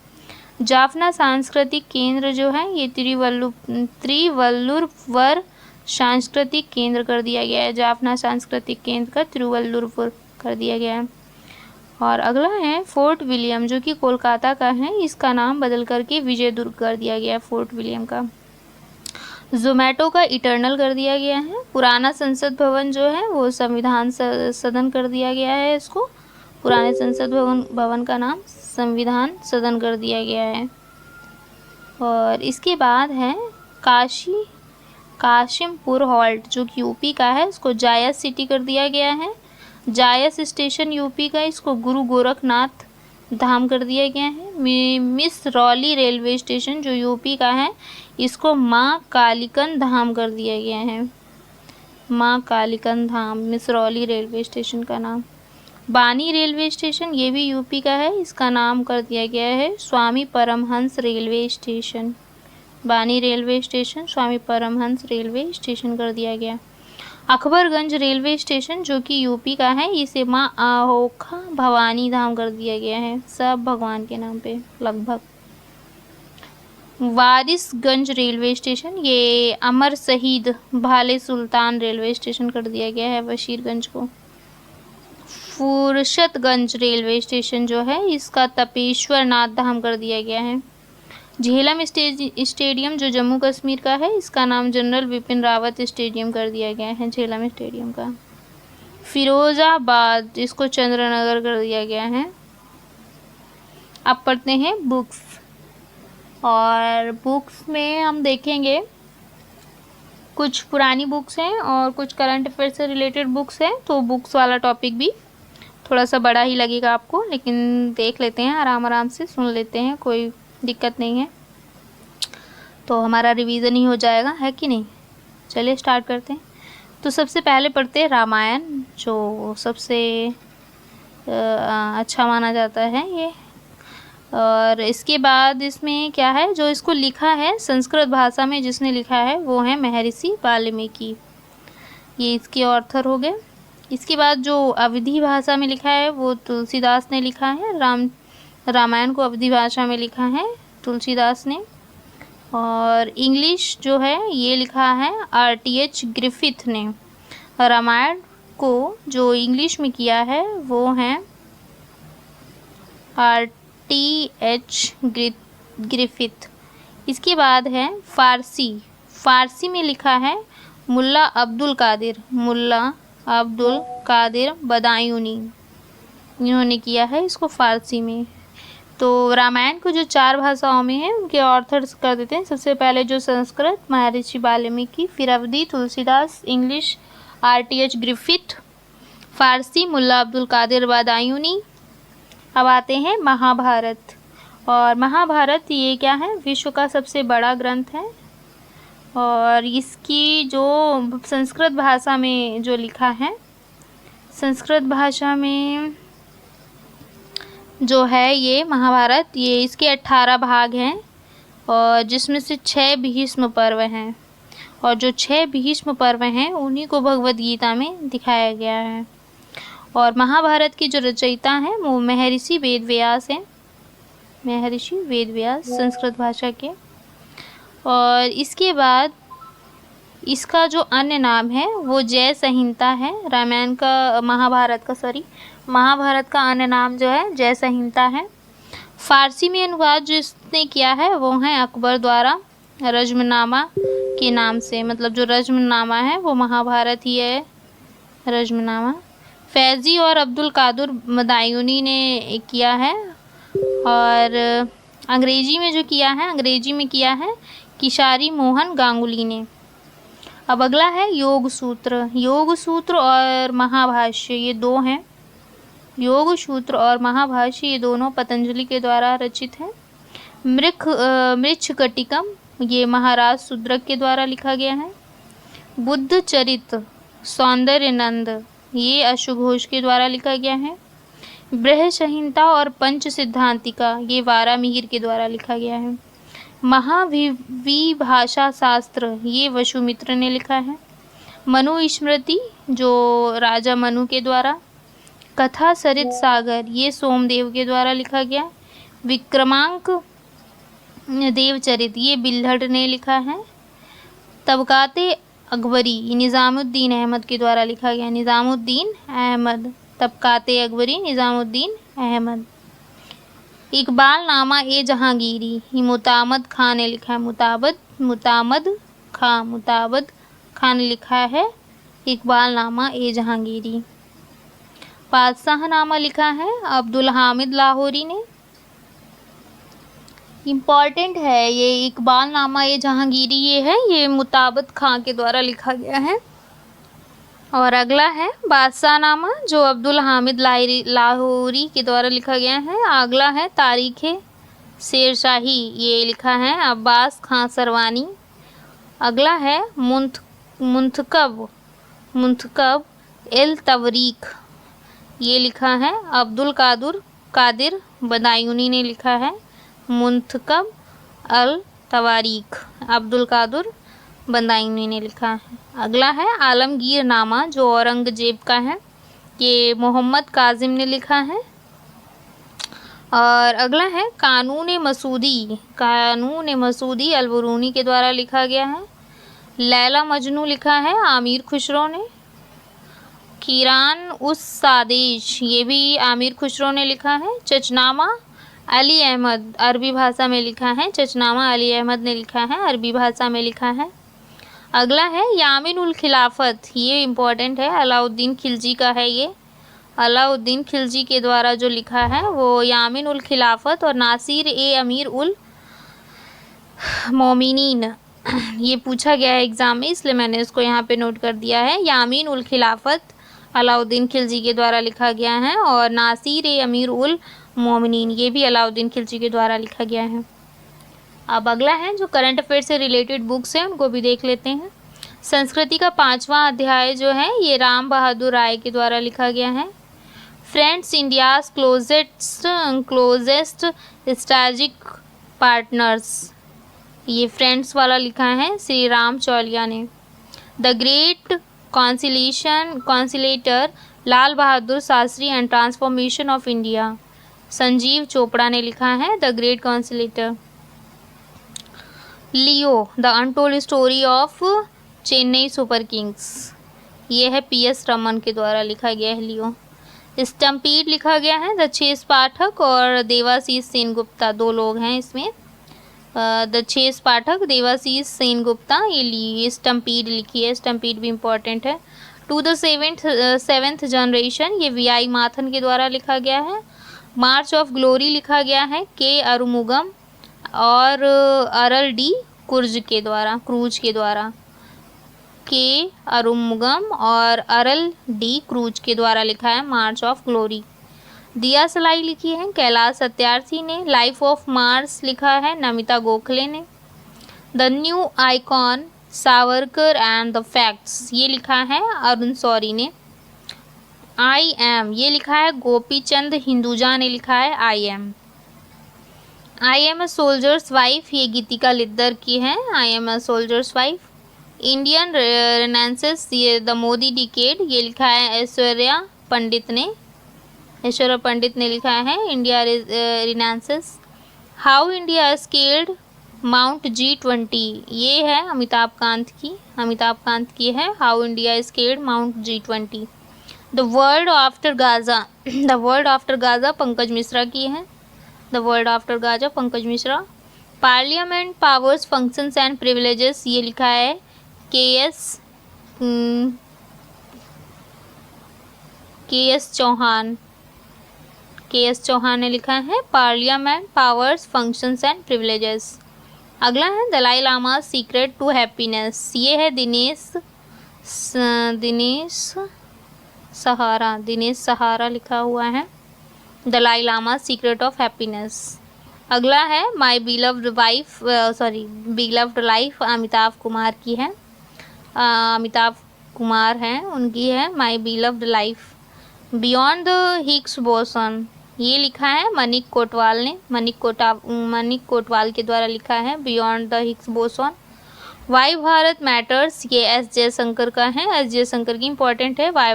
जाफना सांस्कृतिक केंद्र जो है ये त्रिवल्लुवर सांस्कृतिक केंद्र कर दिया गया है। जाफना सांस्कृतिक केंद्र का तिरुवल्लुवर कर दिया गया है। और अगला है फोर्ट विलियम जो कि कोलकाता का है, इसका नाम बदल करके विजयदुर्ग कर दिया गया है फोर्ट विलियम का। जोमेटो का इटर्नल कर दिया गया है। पुराना संसद भवन जो है वो संविधान सदन कर दिया गया है, इसको पुराने संसद भवन का नाम संविधान सदन कर दिया गया है। और इसके बाद है काशिमपुर हॉल्ट जो कि यूपी का है, इसको जायस सिटी कर दिया गया है। जायस स्टेशन यूपी का, इसको गुरु गोरखनाथ धाम कर दिया गया है। मिसरौली रेलवे स्टेशन जो यूपी का है इसको माँ कालीकन धाम कर दिया गया है। माँ कालीकन धाम मिसरौली रेलवे स्टेशन का नाम। बानी रेलवे स्टेशन ये भी यूपी का है, इसका नाम कर दिया गया है स्वामी परमहंस रेलवे स्टेशन। बानी रेलवे स्टेशन स्वामी परमहंस रेलवे स्टेशन कर दिया गया। अकबरगंज रेलवे स्टेशन जो कि यूपी का है, इसे माँ आहोखा भवानी धाम कर दिया गया है, सब भगवान के नाम पे लगभग। वारिसगंज रेलवे स्टेशन, ये अमर शहीद भाले सुल्तान रेलवे स्टेशन कर दिया गया है वशीरगंज को। फुरशतगंज रेलवे स्टेशन जो है, इसका तपेश्वर नाथ धाम कर दिया गया है। झेलम स्टेडियम जो जम्मू कश्मीर का है, इसका नाम जनरल बिपिन रावत स्टेडियम कर दिया गया है, झेलम स्टेडियम का। फिरोजाबाद, इसको चंद्रनगर कर दिया गया है। अब पढ़ते हैं बुक्स, और बुक्स में हम देखेंगे कुछ पुरानी बुक्स हैं और कुछ करंट अफेयर से रिलेटेड बुक्स हैं, तो बुक्स वाला टॉपिक भी थोड़ा सा बड़ा ही लगेगा आपको, लेकिन देख लेते हैं, आराम आराम से सुन लेते हैं, कोई दिक्कत नहीं है, तो हमारा रिवीजन ही हो जाएगा, है कि नहीं। चलिए स्टार्ट करते हैं। तो सबसे पहले पढ़ते हैं रामायण, जो सबसे अच्छा माना जाता है ये। और इसके बाद इसमें क्या है, जो इसको लिखा है संस्कृत भाषा में जिसने लिखा है वो है महर्षि वाल्मीकि, ये इसके ऑथर हो गए। इसके बाद जो अवधी भाषा में लिखा है वो तुलसीदास ने लिखा है। रामायण को अवधी भाषा में लिखा है तुलसीदास ने। और इंग्लिश जो है ये लिखा है RTH ग्रिफिथ ने। रामायण को जो इंग्लिश में किया है वो है RTH ग्रिफिथ। इसके बाद है फारसी में लिखा है मुल्ला अब्दुल कादिर बदायूनी, इन्होंने किया है इसको फारसी में। तो रामायण को जो 4 भाषाओं में है उनके ऑथर्स कर देते हैं। सबसे पहले जो संस्कृत महर्षि वाल्मीकि, फिर अवधी तुलसीदास, इंग्लिश RTH ग्रिफिथ, फारसी मुल्ला अब्दुल कादिर बदायूनी। अब आते हैं महाभारत, और महाभारत ये क्या है, विश्व का सबसे बड़ा ग्रंथ है, और इसकी जो संस्कृत भाषा में जो लिखा है, संस्कृत भाषा में जो है ये महाभारत, ये इसके 18 भाग हैं, और जिसमें से 6 भीष्म पर्व हैं, और जो 6 भीष्म पर्व हैं उन्हीं को भगवद गीता में दिखाया गया है। और महाभारत की जो रचयिता हैं वो महर्षि वेदव्यास हैं, महर्षि वेदव्यास संस्कृत भाषा के। और इसके बाद इसका जो अन्य नाम है वो जय संहिता है। महाभारत का अन्य नाम जो है जय संहिता है। फारसी में अनुवाद जो इसने किया है वो है अकबर द्वारा रज्मनामा के नाम से, मतलब जो रज्मनामा है वो महाभारत ही है, रज्मनामा। फैज़ी और अब्दुल कादिर बदायूनी ने किया है, और अंग्रेजी में किया है किशारी मोहन गांगुली ने। अब अगला है योग सूत्र और महाभाष्य, ये 2 हैं। योग सूत्र और महाभाष्य ये दोनों पतंजलि के द्वारा रचित हैं। मृच्छकटिकम ये महाराज शूद्रक के द्वारा लिखा गया है। बुद्ध चरित सौंदर्यनंद ये अश्वघोष के द्वारा लिखा गया है। बृहसंहिता और पंच सिद्धांतिका ये वारामिहिर के द्वारा लिखा गया है। महाविभाषा शास्त्र ये वसुमित्र ने लिखा है। मनुस्मृति जो राजा मनु के द्वारा। कथा सरित सागर ये सोमदेव के द्वारा लिखा गया। विक्रमांक देवचरित ये बिल्हड़ ने लिखा है। तबकाते अकबरी निज़ामुद्दीन अहमद के द्वारा लिखा गया, निज़ामुद्दीन अहमद, तबकाते अकबरी निज़ामुद्दीन अहमद। इकबाल नामा ए जहांगीरी मुतामद खां ने लिखा है, मुतामद खां ने लिखा है इकबाल नामा ए जहांगीरी। बादशाह नामा लिखा है अब्दुल हामिद लाहौरी ने। इम्पॉर्टेंट है ये इकबाल नामा ये जहांगीरी ये मुताबद खां के द्वारा लिखा गया है। और अगला है बादशाह नामा जो अब्दुल हामिद लाहौरी के द्वारा लिखा गया है। अगला है तारीख़ शेरशाही ये लिखा है अब्बास खां सरवानी। अगला है मुंतखब एल तवरीख ये लिखा है अब्दुल कादिर बदायूनी ने लिखा है। मुंतखब अल तवारीख अब्दुल कादिर बदायूनी ने लिखा है। अगला है आलमगीर नामा जो औरंगजेब का है, ये मोहम्मद काजिम ने लिखा है। और अगला है कानून मसूदी अलबरूनी के द्वारा लिखा गया है। लैला मजनू लिखा है आमिर खुसरो ने। किरान उस सादेश ये भी आमिर खुसरो ने लिखा है। चचनामा अली अहमद अरबी भाषा में लिखा है। चचनामा अली अहमद ने लिखा है, अरबी भाषा में लिखा है। अगला है यामिन उल खिलाफत, ये इम्पोर्टेंट है, अलाउद्दीन खिलजी का है। ये अलाउद्दीन खिलजी के द्वारा जो लिखा है वो यामिन उल खिलाफत। और नासिर ए अमीर उल मोमिनीन, ये पूछा गया है एग्ज़ाम में, इसलिए मैंने इसको यहाँ पे नोट कर दिया है। यामिन उल खिलाफत अलाउद्दीन खिलजी के द्वारा लिखा गया है। और नासिर ए अमीर उल मोमिनीन ये भी अलाउद्दीन खिलजी के द्वारा लिखा गया है। अब अगला है जो करंट अफेयर से रिलेटेड बुक्स हैं उनको भी देख लेते हैं। संस्कृति का 5वां अध्याय जो है ये राम बहादुर राय के द्वारा लिखा गया है। Friends India's closest strategic partners, ये फ्रेंड्स वाला लिखा है श्री राम चौलिया ने। The great conciliator Lal Bahadur Shastri and transformation of India, Sanjeev Chopra ने लिखा है the great conciliator. Leo the untold story of Chennai Super Kings, ये है PS रमन के द्वारा लिखा गया है लियो। स्टम्पीड लिखा गया है दक्षेश पाठक और देवाशीष सेनगुप्ता, 2 लोग हैं इसमें। दक्षेश पाठक, देवाशीष सेनगुप्ता, ये स्टम्पीड लिखी है। स्टम्पीड भी इम्पोर्टेंट है। टू द सेवेंथ जनरेशन ये VI माथन के द्वारा लिखा गया है। मार्च ऑफ ग्लोरी लिखा गया है K अरुमुगम और अरल डी क्रूज के द्वारा K अरुमुगम और अरल डी क्रूज के द्वारा लिखा है मार्च ऑफ ग्लोरी। दिया सलाई लिखी है कैलाश सत्यार्थी ने। लाइफ ऑफ मार्स लिखा है नमिता गोखले ने। The new icon Savarkar and the facts, ये लिखा है अरुण शौरी ने। आई एम ये लिखा है गोपी चंद हिंदुजा ने लिखा है I am a soldier's wife, ये गीतिका लिद्दर की है I am a soldier's wife. Indian renaissance ये द मोदी डिकेड, ये लिखा है ऐश्वर्या पंडित ने लिखा है India renaissance. How India scaled mount G20, ये है अमिताभ कांत की है how India scaled mount G20। The world after Gaza Pankaj Mishra की है। The world after Gaza Pankaj Mishra. Parliament powers functions and privileges, ये लिखा है KS चौहान ने लिखा है parliament powers functions and privileges. अगला है Dalai Lama secret to happiness, ये है दिनेश सहारा लिखा हुआ है Dalai Lama secret of happiness. अगला है my beloved life Amitabh Kumar की है। अमिताभ कुमार हैं उनकी है my beloved life. Beyond the Higgs boson, ये लिखा है मनिक कोटवाल ने। मनिक कोटवाल के द्वारा लिखा है beyond the Higgs boson. Why Bharat matters, ये S जयशंकर का है। S जयशंकर की इम्पोर्टेंट है वाई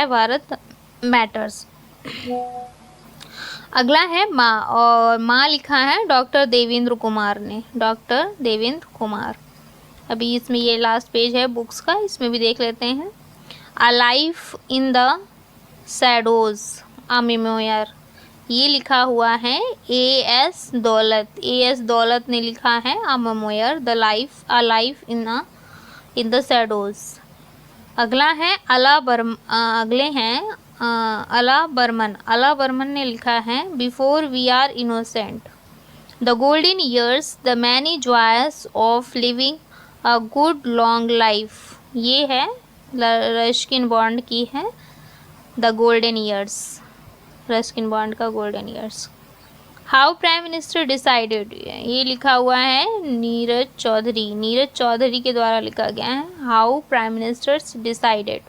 भारत मैटर्स। अगला है माँ, और माँ लिखा है डॉक्टर देवेंद्र कुमार। अभी इसमें ये लास्ट पेज है बुक्स का, इसमें भी देख लेते हैं। A life in the shadows a memoir, ये लिखा हुआ है A.S. दौलत ने लिखा है a memoir a life in the shadows. अगला है अला बर्मन ने लिखा है before we are innocent. The golden years the many joys of living a good long life, ये है रस्किन बॉन्ड की है the golden years, Ruskin Bond का golden years. How prime minister decided, ये लिखा हुआ है नीरज चौधरी के द्वारा लिखा गया है हाउ प्राइम मिनिस्टर्स डिसाइडेड।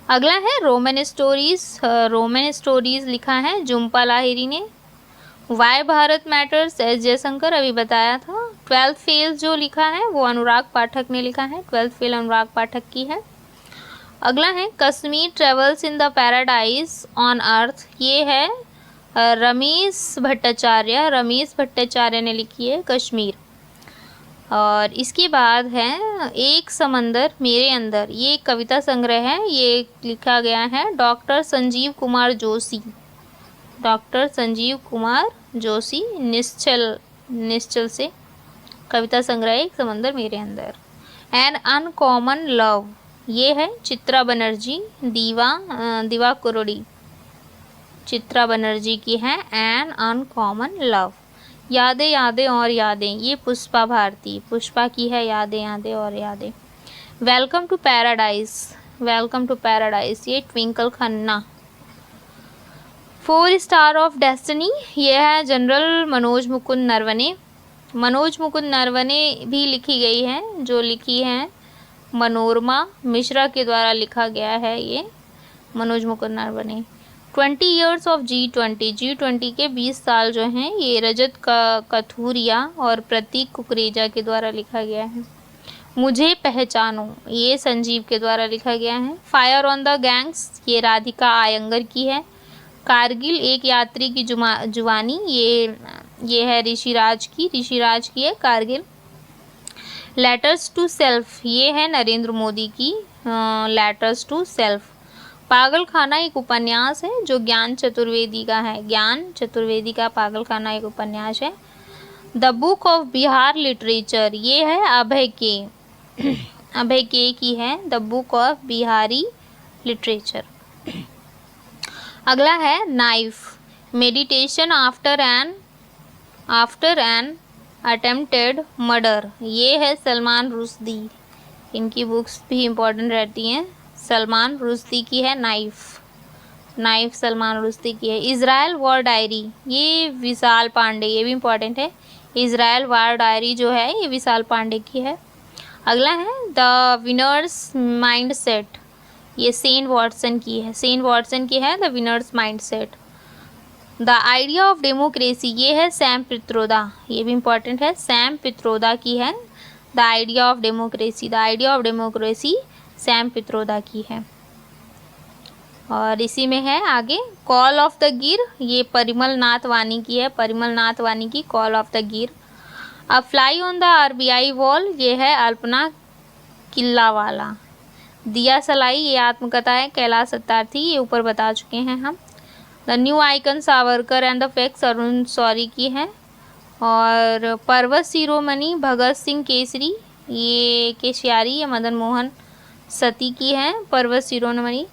अगला है रोमन स्टोरीज लिखा है जुम्पा लाहिरी ने। Why Bharat matters S Jaishankar अभी बताया था। ट्वेल्थ फेल जो लिखा है वो अनुराग पाठक ने लिखा है, ट्वेल्थ फेल अनुराग पाठक की है। अगला है Kashmir travels in the paradise on earth, ये है रमेश भट्टाचार्य ने लिखी है कश्मीर। और इसके बाद है एक समंदर मेरे अंदर, ये कविता संग्रह है, ये लिखा गया है डॉक्टर संजीव कुमार जोशी निश्चल से, कविता संग्रह एक समंदर मेरे अंदर। एन अनकॉमन लव, ये है चित्रा बनर्जी दिवा कुरोड़ी, चित्रा बनर्जी की है एन अनकॉमन लव। यादें और यादें, ये पुष्पा की है यादें और यादें। वेलकम टू पैराडाइज, ये Twinkle Khanna. 4 star of destiny, ये है जनरल मनोज मुकुंद नरवणे भी लिखी गई है, जो लिखी है मनोरमा मिश्रा के द्वारा लिखा गया है ये Manoj Mukund Naravane. 20 years of G20 के 20 साल जो हैं, ये रजत कथूरिया और प्रतीक कुकरेजा के द्वारा लिखा गया है। मुझे पहचानो, ये संजीव के द्वारा लिखा गया है। फायर ऑन द गैंग्स, ये राधिका आयंगर की है। कारगिल एक यात्री की जुबानी, ये है ऋषिराज की है कारगिल। लेटर्स टू सेल्फ, ये है नरेंद्र मोदी की लेटर्स टू सेल्फ। पागल खाना एक उपन्यास है जो ज्ञान चतुर्वेदी का पागल खाना एक उपन्यास है। The book of Bihar literature, ये है अभय के की है the book of Bihari literature. अगला है knife, meditation after an attempted murder, ये है सलमान रुश्दी, इनकी बुक्स भी इम्पोर्टेंट रहती हैं। सलमान रुश्दी की है नाइफ सलमान रुश्दी की है। इज़राइल वॉर डायरी, ये विशाल पांडे, ये भी इम्पोर्टेंट है। इज़राइल वॉर डायरी जो है ये विशाल पांडे की है। अगला है द विनर्स माइंडसेट, ये सेन वॉटसन की है the winners mindset. The idea of democracy, ये है सैम पित्रोदा, ये भी इम्पोर्टेंट है, सैम पित्रोदा की है the idea of democracy Sam Pitroda की है। और इसी में है आगे कॉल ऑफ द गिर, ये परिमल नाथ वानी की है, कॉल ऑफ द गिर। अ fly on the RBI wall, ये है अल्पना किल्लावाला। दिया सलाई, ये आत्मकथा है कैलाश सत्यार्थी, ये ऊपर बता चुके हैं हम। The new icon Savarkar and the facts Arun Shourie की है। और पर्वत शिरोमणि भगत सिंह केसरी, ये केशियारी, ये मदन मोहन सती की है पर्वत शिरोमणि।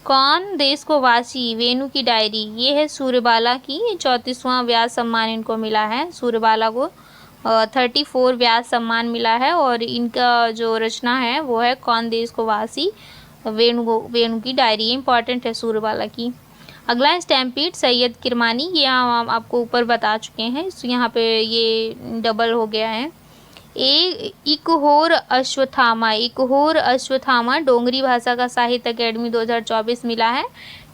कौन देश को वासी, वेणु की डायरी, ये है सूर्यबाला की, 34वां व्यास सम्मान इनको मिला है। सूर्यबाला को 34 व्यास सम्मान मिला है और इनका जो रचना है वो है कौन देश को वासी, वेणु की डायरी, इंपॉर्टेंट है सूर्यबाला की। अगला है स्टैम्पीड सैयद किरमानी, ये हम आपको ऊपर बता चुके हैं, यहाँ पे ये डबल हो गया है। इकहोर अश्वत्थामा डोंगरी भाषा का साहित्य अकेडमी 2024 मिला है,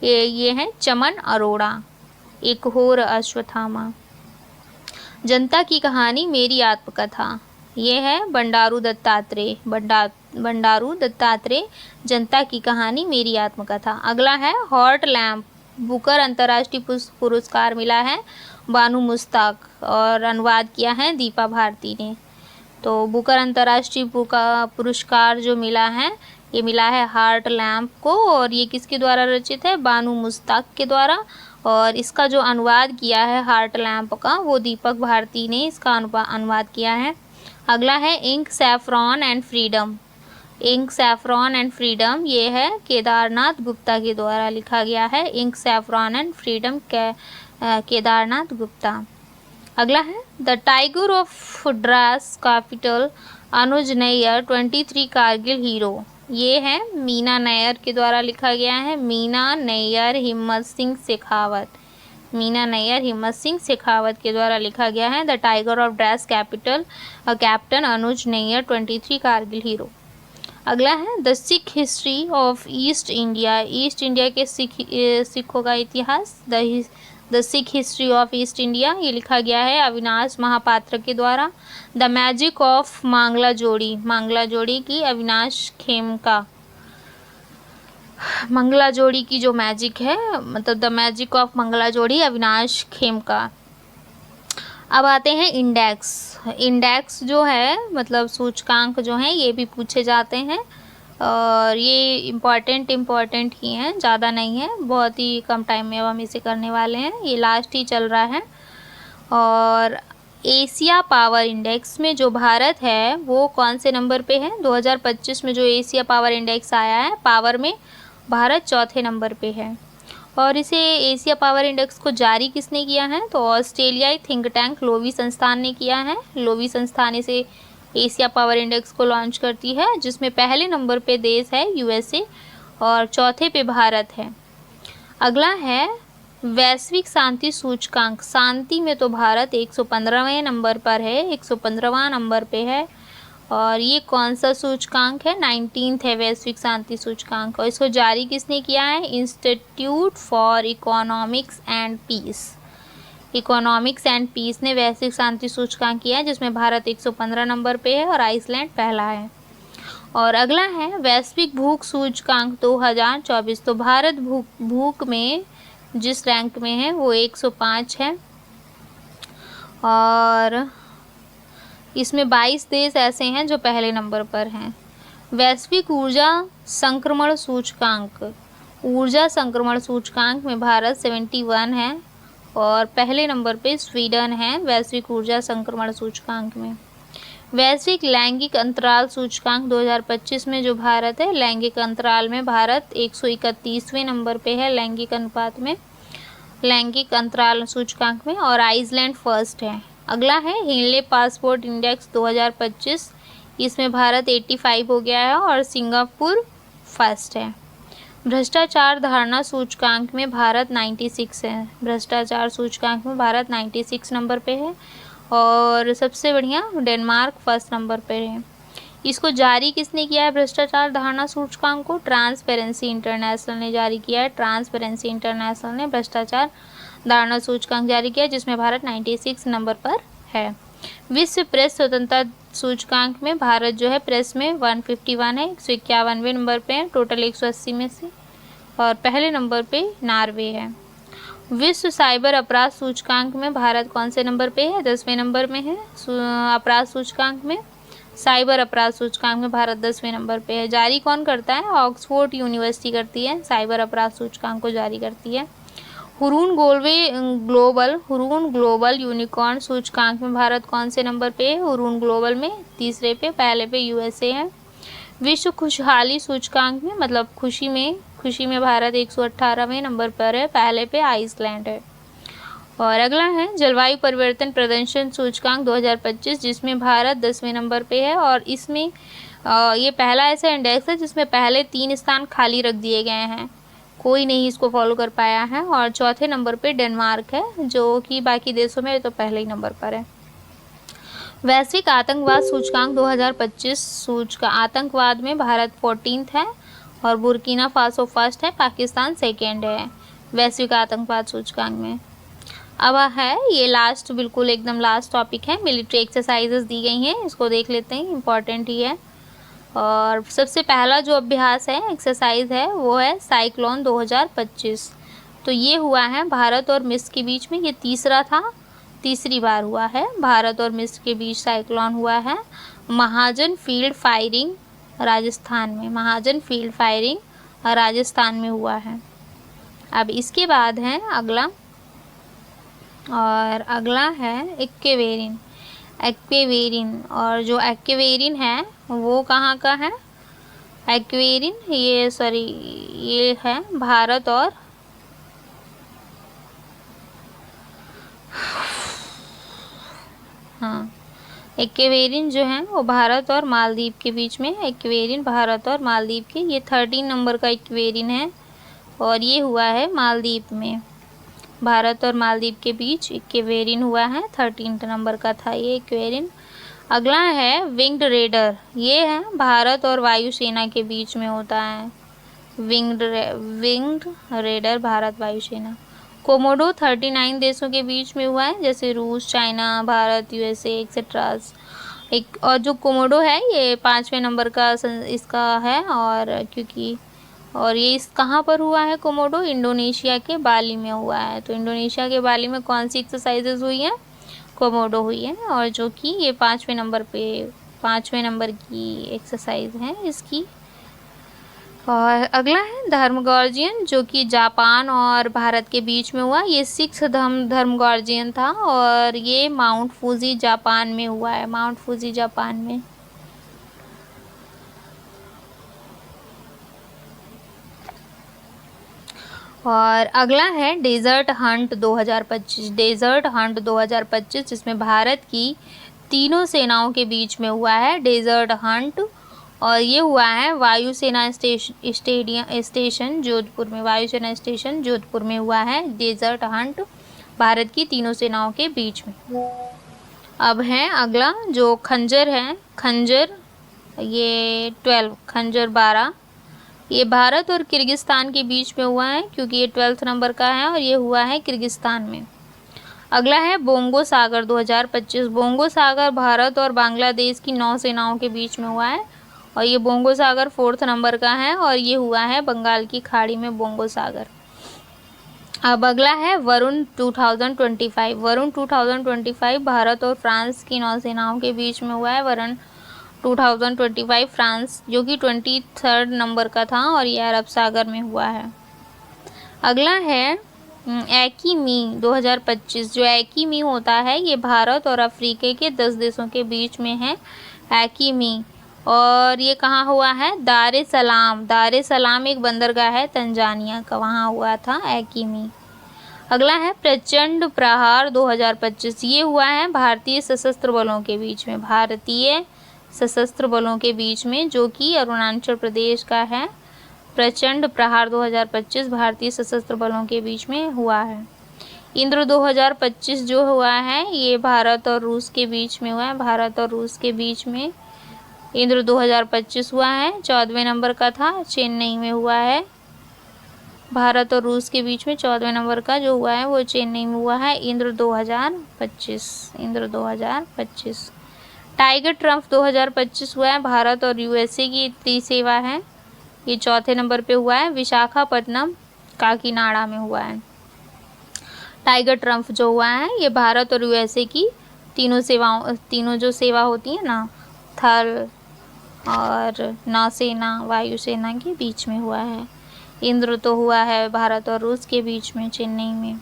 ये है चमन अरोड़ा। इकहोर अश्वत्थामा। जनता की कहानी मेरी आत्मकथा, ये है बंडारू दत्तात्रेय जनता की कहानी मेरी आत्मकथा। अगला है हॉट लैम्प, बुकर अंतर्राष्ट्रीय पुरस्कार मिला है बानू मुश्ताक और अनुवाद किया है दीपा भारती ने। तो बुकर अंतर्राष्ट्रीय पुरस्कार जो मिला है ये मिला है हार्ट लैम्प को और ये किसके द्वारा रचित है, बानू मुश्ताक के द्वारा। और इसका जो अनुवाद किया है हार्ट लैम्प का वो दीपक भारती ने इसका अनुवाद किया है। अगला है इंक सैफ्रॉन एंड फ्रीडम, ये है केदारनाथ गुप्ता के द्वारा लिखा गया है। Ink saffron and freedom Kedarnath Gupta. अगला है the tiger of Drass capital Anuj Nayyar 23 Kargil hero, ये है मीना नैयर के द्वारा लिखा गया है। मीना नैयर हिम्मत सिंह शेखावत के द्वारा लिखा गया है the tiger of Drass capital captain Anuj Nayyar 23 Kargil hero. अगला है the Sikh history of east India के सिखों का इतिहास, the Sikh history of east India, ये लिखा गया है अविनाश महापात्र के द्वारा। द मैजिक ऑफ मांगला जोड़ी, मांगला जोड़ी की अविनाश खेमका, मंगला जोड़ी की जो मैजिक है, मतलब द मैजिक ऑफ मंगला जोड़ी अविनाश खेमका। अब आते हैं इंडेक्स। इंडेक्स जो है मतलब सूचकांक जो हैं ये भी पूछे जाते हैं और ये इम्पॉर्टेंट ही हैं, ज़्यादा नहीं है, बहुत ही कम टाइम में अब हम इसे करने वाले हैं, ये लास्ट ही चल रहा है। और एशिया पावर इंडेक्स में जो भारत है वो कौन से नंबर पे है? 2025 में जो एशिया पावर इंडेक्स आया है पावर में भारत चौथे नंबर पे है। और इसे एशिया पावर इंडेक्स को जारी किसने किया है? तो ऑस्ट्रेलियाई थिंक टैंक लोवी संस्थान ने किया है। लोवी संस्थान इसे एशिया पावर इंडेक्स को लॉन्च करती है, जिसमें पहले नंबर पे देश है यूएसए और चौथे पे भारत है। अगला है वैश्विक शांति सूचकांक। शांति में तो भारत 115वें नंबर पर है, 115वां नंबर पे है। और ये कौन सा सूचकांक है? 19th है वैश्विक शांति सूचकांक। और इसको जारी किसने किया है? Institute for economics and peace, economics and peace ने वैश्विक शांति सूचकांक किया है, जिसमें भारत 115 नंबर पे है और आइसलैंड पहला है। और अगला है वैश्विक भूख सूचकांक 2024। तो भारत भूख में जिस रैंक में है वो 105 है और इसमें 22 देश ऐसे हैं जो पहले नंबर पर हैं। वैश्विक ऊर्जा संक्रमण सूचकांक, ऊर्जा संक्रमण सूचकांक में भारत 71 है और पहले नंबर पे स्वीडन है वैश्विक ऊर्जा संक्रमण सूचकांक में। वैश्विक लैंगिक अंतराल सूचकांक 2025 में जो भारत है, लैंगिक अंतराल में भारत 131वें नंबर पे है लैंगिक अनुपात में, लैंगिक अंतराल सूचकांक में, और आइसलैंड फर्स्ट है। अगला है हिनले पासपोर्ट इंडेक्स 2025, इसमें भारत 85 हो गया है और सिंगापुर फर्स्ट है। भ्रष्टाचार धारणा सूचकांक में भारत 96 है, भ्रष्टाचार सूचकांक में भारत 96 नंबर पे है और सबसे बढ़िया डेनमार्क फर्स्ट नंबर पे है। इसको जारी किसने किया है भ्रष्टाचार धारणा सूचकांक को? ट्रांसपेरेंसी इंटरनेशनल ने जारी किया है, ट्रांसपेरेंसी इंटरनेशनल ने भ्रष्टाचार धारणा सूचकांक जारी किया जिसमें भारत 96 नंबर पर है। विश्व प्रेस स्वतंत्रता सूचकांक में भारत जो है प्रेस में 151 है, 151वें नंबर पे है टोटल 180 में से, और पहले नंबर पे नॉर्वे है। विश्व साइबर अपराध सूचकांक में भारत कौन से नंबर पे है? 10वें नंबर में है। अपराध सूचकांक में, साइबर अपराध सूचकांक में भारत 10वें नंबर पे है। जारी कौन करता है? ऑक्सफोर्ड यूनिवर्सिटी करती है, साइबर अपराध सूचकांक को जारी करती है। हुरून ग्लोबल यूनिकॉर्न सूचकांक में भारत कौन से नंबर पे है? हुरून ग्लोबल में तीसरे पे, पहले पे यूएसए है। विश्व खुशहाली सूचकांक में मतलब खुशी में भारत 118वें नंबर पर है, पहले पे आइसलैंड है। और अगला है जलवायु परिवर्तन प्रदर्शन सूचकांक 2025, जिसमें भारत 10वें नंबर पे है और इसमें ये पहला ऐसा इंडेक्स है जिसमें पहले 3 स्थान खाली रख दिए गए हैं, कोई नहीं इसको फॉलो कर पाया है। और चौथे नंबर पे डेनमार्क है, जो कि बाकी देशों में तो पहले ही नंबर पर है। वैश्विक आतंकवाद सूचकांक 2025 आतंकवाद में भारत 14th है और बुर्किना फासो फर्स्ट है, पाकिस्तान सेकेंड है वैश्विक आतंकवाद सूचकांक में। अब है ये लास्ट, बिल्कुल एकदम लास्ट टॉपिक है, मिलिट्री एक्सरसाइजेस दी गई हैं, इसको देख लेते हैं, इम्पॉर्टेंट ही है। और सबसे पहला जो अभ्यास है, एक्सरसाइज है, वो है साइक्लोन 2025। तो ये हुआ है भारत और मिस्र के बीच में, ये तीसरी बार हुआ है भारत और मिस्र के बीच साइक्लोन हुआ है। महाजन फील्ड फायरिंग राजस्थान में, महाजन फील्ड फायरिंग राजस्थान में हुआ है। अब इसके बाद है अगला, और अगला है एक्वेरिन। और जो एक्वेरिन है वो कहाँ का है? एक्वेरिन ये है भारत और एक्वेरिन जो है वो भारत और मालदीव के बीच में, एक्वेरिन भारत और मालदीव के, ये 13 नंबर का एक्वेरिन है और ये हुआ है मालदीव में, भारत और मालदीव के बीच एक्वेरिन हुआ है, 13 नंबर का था ये एक्वेरिन। अगला है विंग्ड रेडर, ये है भारत और वायुसेना के बीच में होता है, विंग्ड रेडर भारत वायुसेना। कोमोडो 39 देशों के बीच में हुआ है, जैसे रूस, चाइना, भारत, यूएसए एक्सेट्रा। एक और जो कोमोडो है ये 5वें नंबर का इसका है, और ये इस कहाँ पर हुआ है कोमोडो? इंडोनेशिया के बाली में हुआ है। तो इंडोनेशिया के बाली में कौन सी एक्सरसाइजेज हुई है? कोमोडो हुई है, और जो कि ये 5वें नंबर की एक्सरसाइज है इसकी। और अगला है धर्मगॉर्जियन, जो कि जापान और भारत के बीच में हुआ। ये 6th धर्मगॉर्जियन था, और ये माउंट फूजी जापान में हुआ है, माउंट फूजी जापान में। और अगला है डेजर्ट हंट 2025। डेजर्ट हंट 2025 जिसमें भारत की तीनों सेनाओं के बीच में हुआ है डेजर्ट हंट, और ये हुआ है वायुसेना स्टेशन जोधपुर में। वायुसेना स्टेशन जोधपुर में हुआ है डेजर्ट हंट, भारत की तीनों सेनाओं के बीच में। अब है अगला जो खंजर है, खंजर ये 12, खंजर 12, ये भारत और किर्गिस्तान के बीच में हुआ है, क्योंकि ये 12th नंबर का है और ये हुआ है किर्गिस्तान में। अगला है बोंगो सागर 2025। बोंगो सागर भारत और बांग्लादेश की 9 सेनाओं के बीच में हुआ है, और ये बोंगो सागर 4th नंबर का है, और ये हुआ है बंगाल की खाड़ी में बोंगो सागर। अब अगला है वरुण 2025। वरुण 2025 भारत और फ्रांस की 9 सेनाओं के बीच में हुआ है। वरुण 2025 फ्रांस, जो कि 23rd नंबर का था, और ये अरब सागर में हुआ है। अगला है एकीमी 2025। जो एकीमी होता है ये भारत और अफ्रीका के 10 देशों के बीच में है एकीमी, और ये कहाँ हुआ है? दार ए सलाम। दार ए सलाम एक बंदरगाह है तंजानिया का, वहाँ हुआ था एकीमी। अगला है प्रचंड प्रहार 2025। ये हुआ है भारतीय सशस्त्र बलों के बीच में, भारतीय सशस्त्र बलों के बीच में, जो कि अरुणाचल प्रदेश का है। प्रचंड प्रहार 2025 भारतीय सशस्त्र बलों के बीच में हुआ है। इंद्र 2025 जो हुआ है ये भारत और रूस के बीच में हुआ है, भारत और रूस के बीच में इंद्र 2025 हुआ है। 14वें नंबर का था, चेन्नई में हुआ है। भारत और रूस के बीच में 14वें नंबर का जो हुआ है वो चेन्नई में हुआ है। इंद्र 2025, इंद्र 2025। टाइगर ट्रम्प 2025 हुआ है, भारत और यूएसए की त्रिसेवा है, ये 4थे नंबर पे हुआ है। विशाखापट्टनम काकीनाडा में हुआ है। टाइगर ट्रम्प जो हुआ है ये भारत और यूएसए की तीनों जो सेवा होती है ना, थल और नौसेना वायुसेना के बीच में हुआ है। इंद्र तो हुआ है भारत और रूस के बीच में चेन्नई में।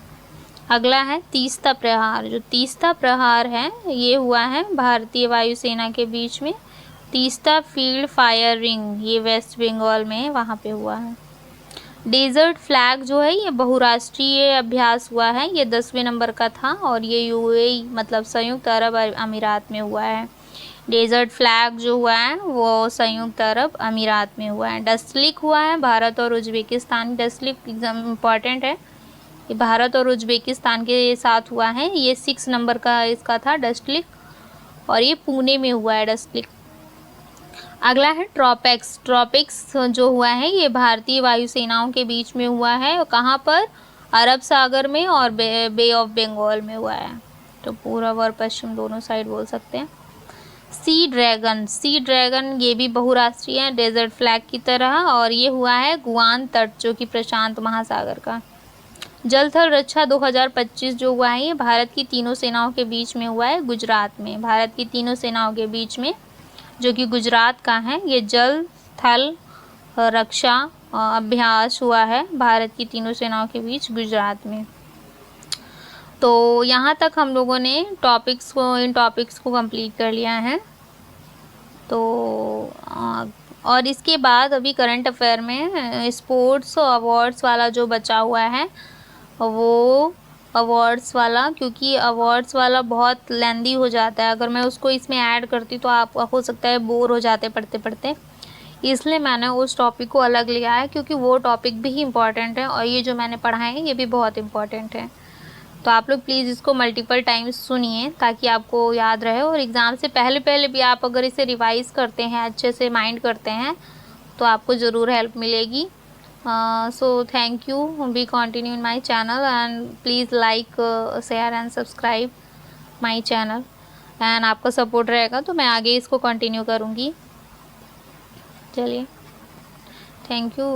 अगला है तीस्ता प्रहार। जो तीस्ता प्रहार है ये हुआ है भारतीय वायुसेना के बीच में। तीस्ता फील्ड फायर रिंग ये वेस्ट बंगाल में वहाँ पे हुआ है। डेजर्ट फ्लैग जो है ये बहुराष्ट्रीय अभ्यास हुआ है, ये 10वें नंबर का था, और ये यूएई मतलब संयुक्त अरब अमीरात में हुआ है। डेजर्ट फ्लैग जो हुआ है वो संयुक्त अरब अमीरात में हुआ है। डस्टलिक हुआ है भारत और उज्बेकिस्तान। डस्टलिक एग्जाम इम्पॉर्टेंट है, ये भारत और उज्बेकिस्तान के साथ हुआ है। ये 6 नंबर का इसका था डस्टलिक, और ये पुणे में हुआ है डस्टलिक। अगला है ट्रॉपिक्स। ट्रॉपिक्स जो हुआ है ये भारतीय वायुसेनाओं के बीच में हुआ है, और कहाँ पर? अरब सागर में और बे ऑफ बंगाल में हुआ है, तो पूर्व और पश्चिम दोनों साइड बोल सकते हैं। Sea dragon. सी ड्रैगन ये भी बहुराष्ट्रीय है डेजर्ट फ्लैग की तरह, और ये हुआ है गुआन तट जो कि प्रशांत महासागर का। जल थल रक्षा 2025 जो हुआ है ये भारत की तीनों सेनाओं के बीच में हुआ है गुजरात में। भारत की तीनों सेनाओं के बीच में जो कि गुजरात का है, ये जल थल रक्षा अभ्यास हुआ है भारत की तीनों सेनाओं के बीच गुजरात में। तो यहाँ तक हम लोगों ने इन टॉपिक्स को कंप्लीट कर लिया है। तो और इसके बाद अभी करंट अफेयर में स्पोर्ट्स अवार्ड्स वाला जो बचा हुआ है वो अवार्ड्स वाला, क्योंकि अवार्ड्स वाला बहुत लेंदी हो जाता है, अगर मैं उसको इसमें ऐड करती तो आप हो सकता है बोर हो जाते पढ़ते पढ़ते, इसलिए मैंने उस टॉपिक को अलग लिया है, क्योंकि वो टॉपिक भी इम्पॉर्टेंट है और ये जो मैंने पढ़ाए हैं ये भी बहुत इम्पॉर्टेंट है। तो आप लोग प्लीज़ इसको मल्टीपल टाइम्स सुनिए ताकि आपको याद रहे, और एग्ज़ाम से पहले भी आप अगर इसे रिवाइज़ करते हैं, अच्छे से माइंड करते हैं, तो आपको ज़रूर हेल्प मिलेगी। So thank you. We continue in my channel and please like, share and subscribe my channel. And आपका सपोर्ट रहेगा तो मैं आगे इसको कंटिन्यू करूँगी. चलिए, thank you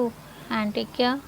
and take care.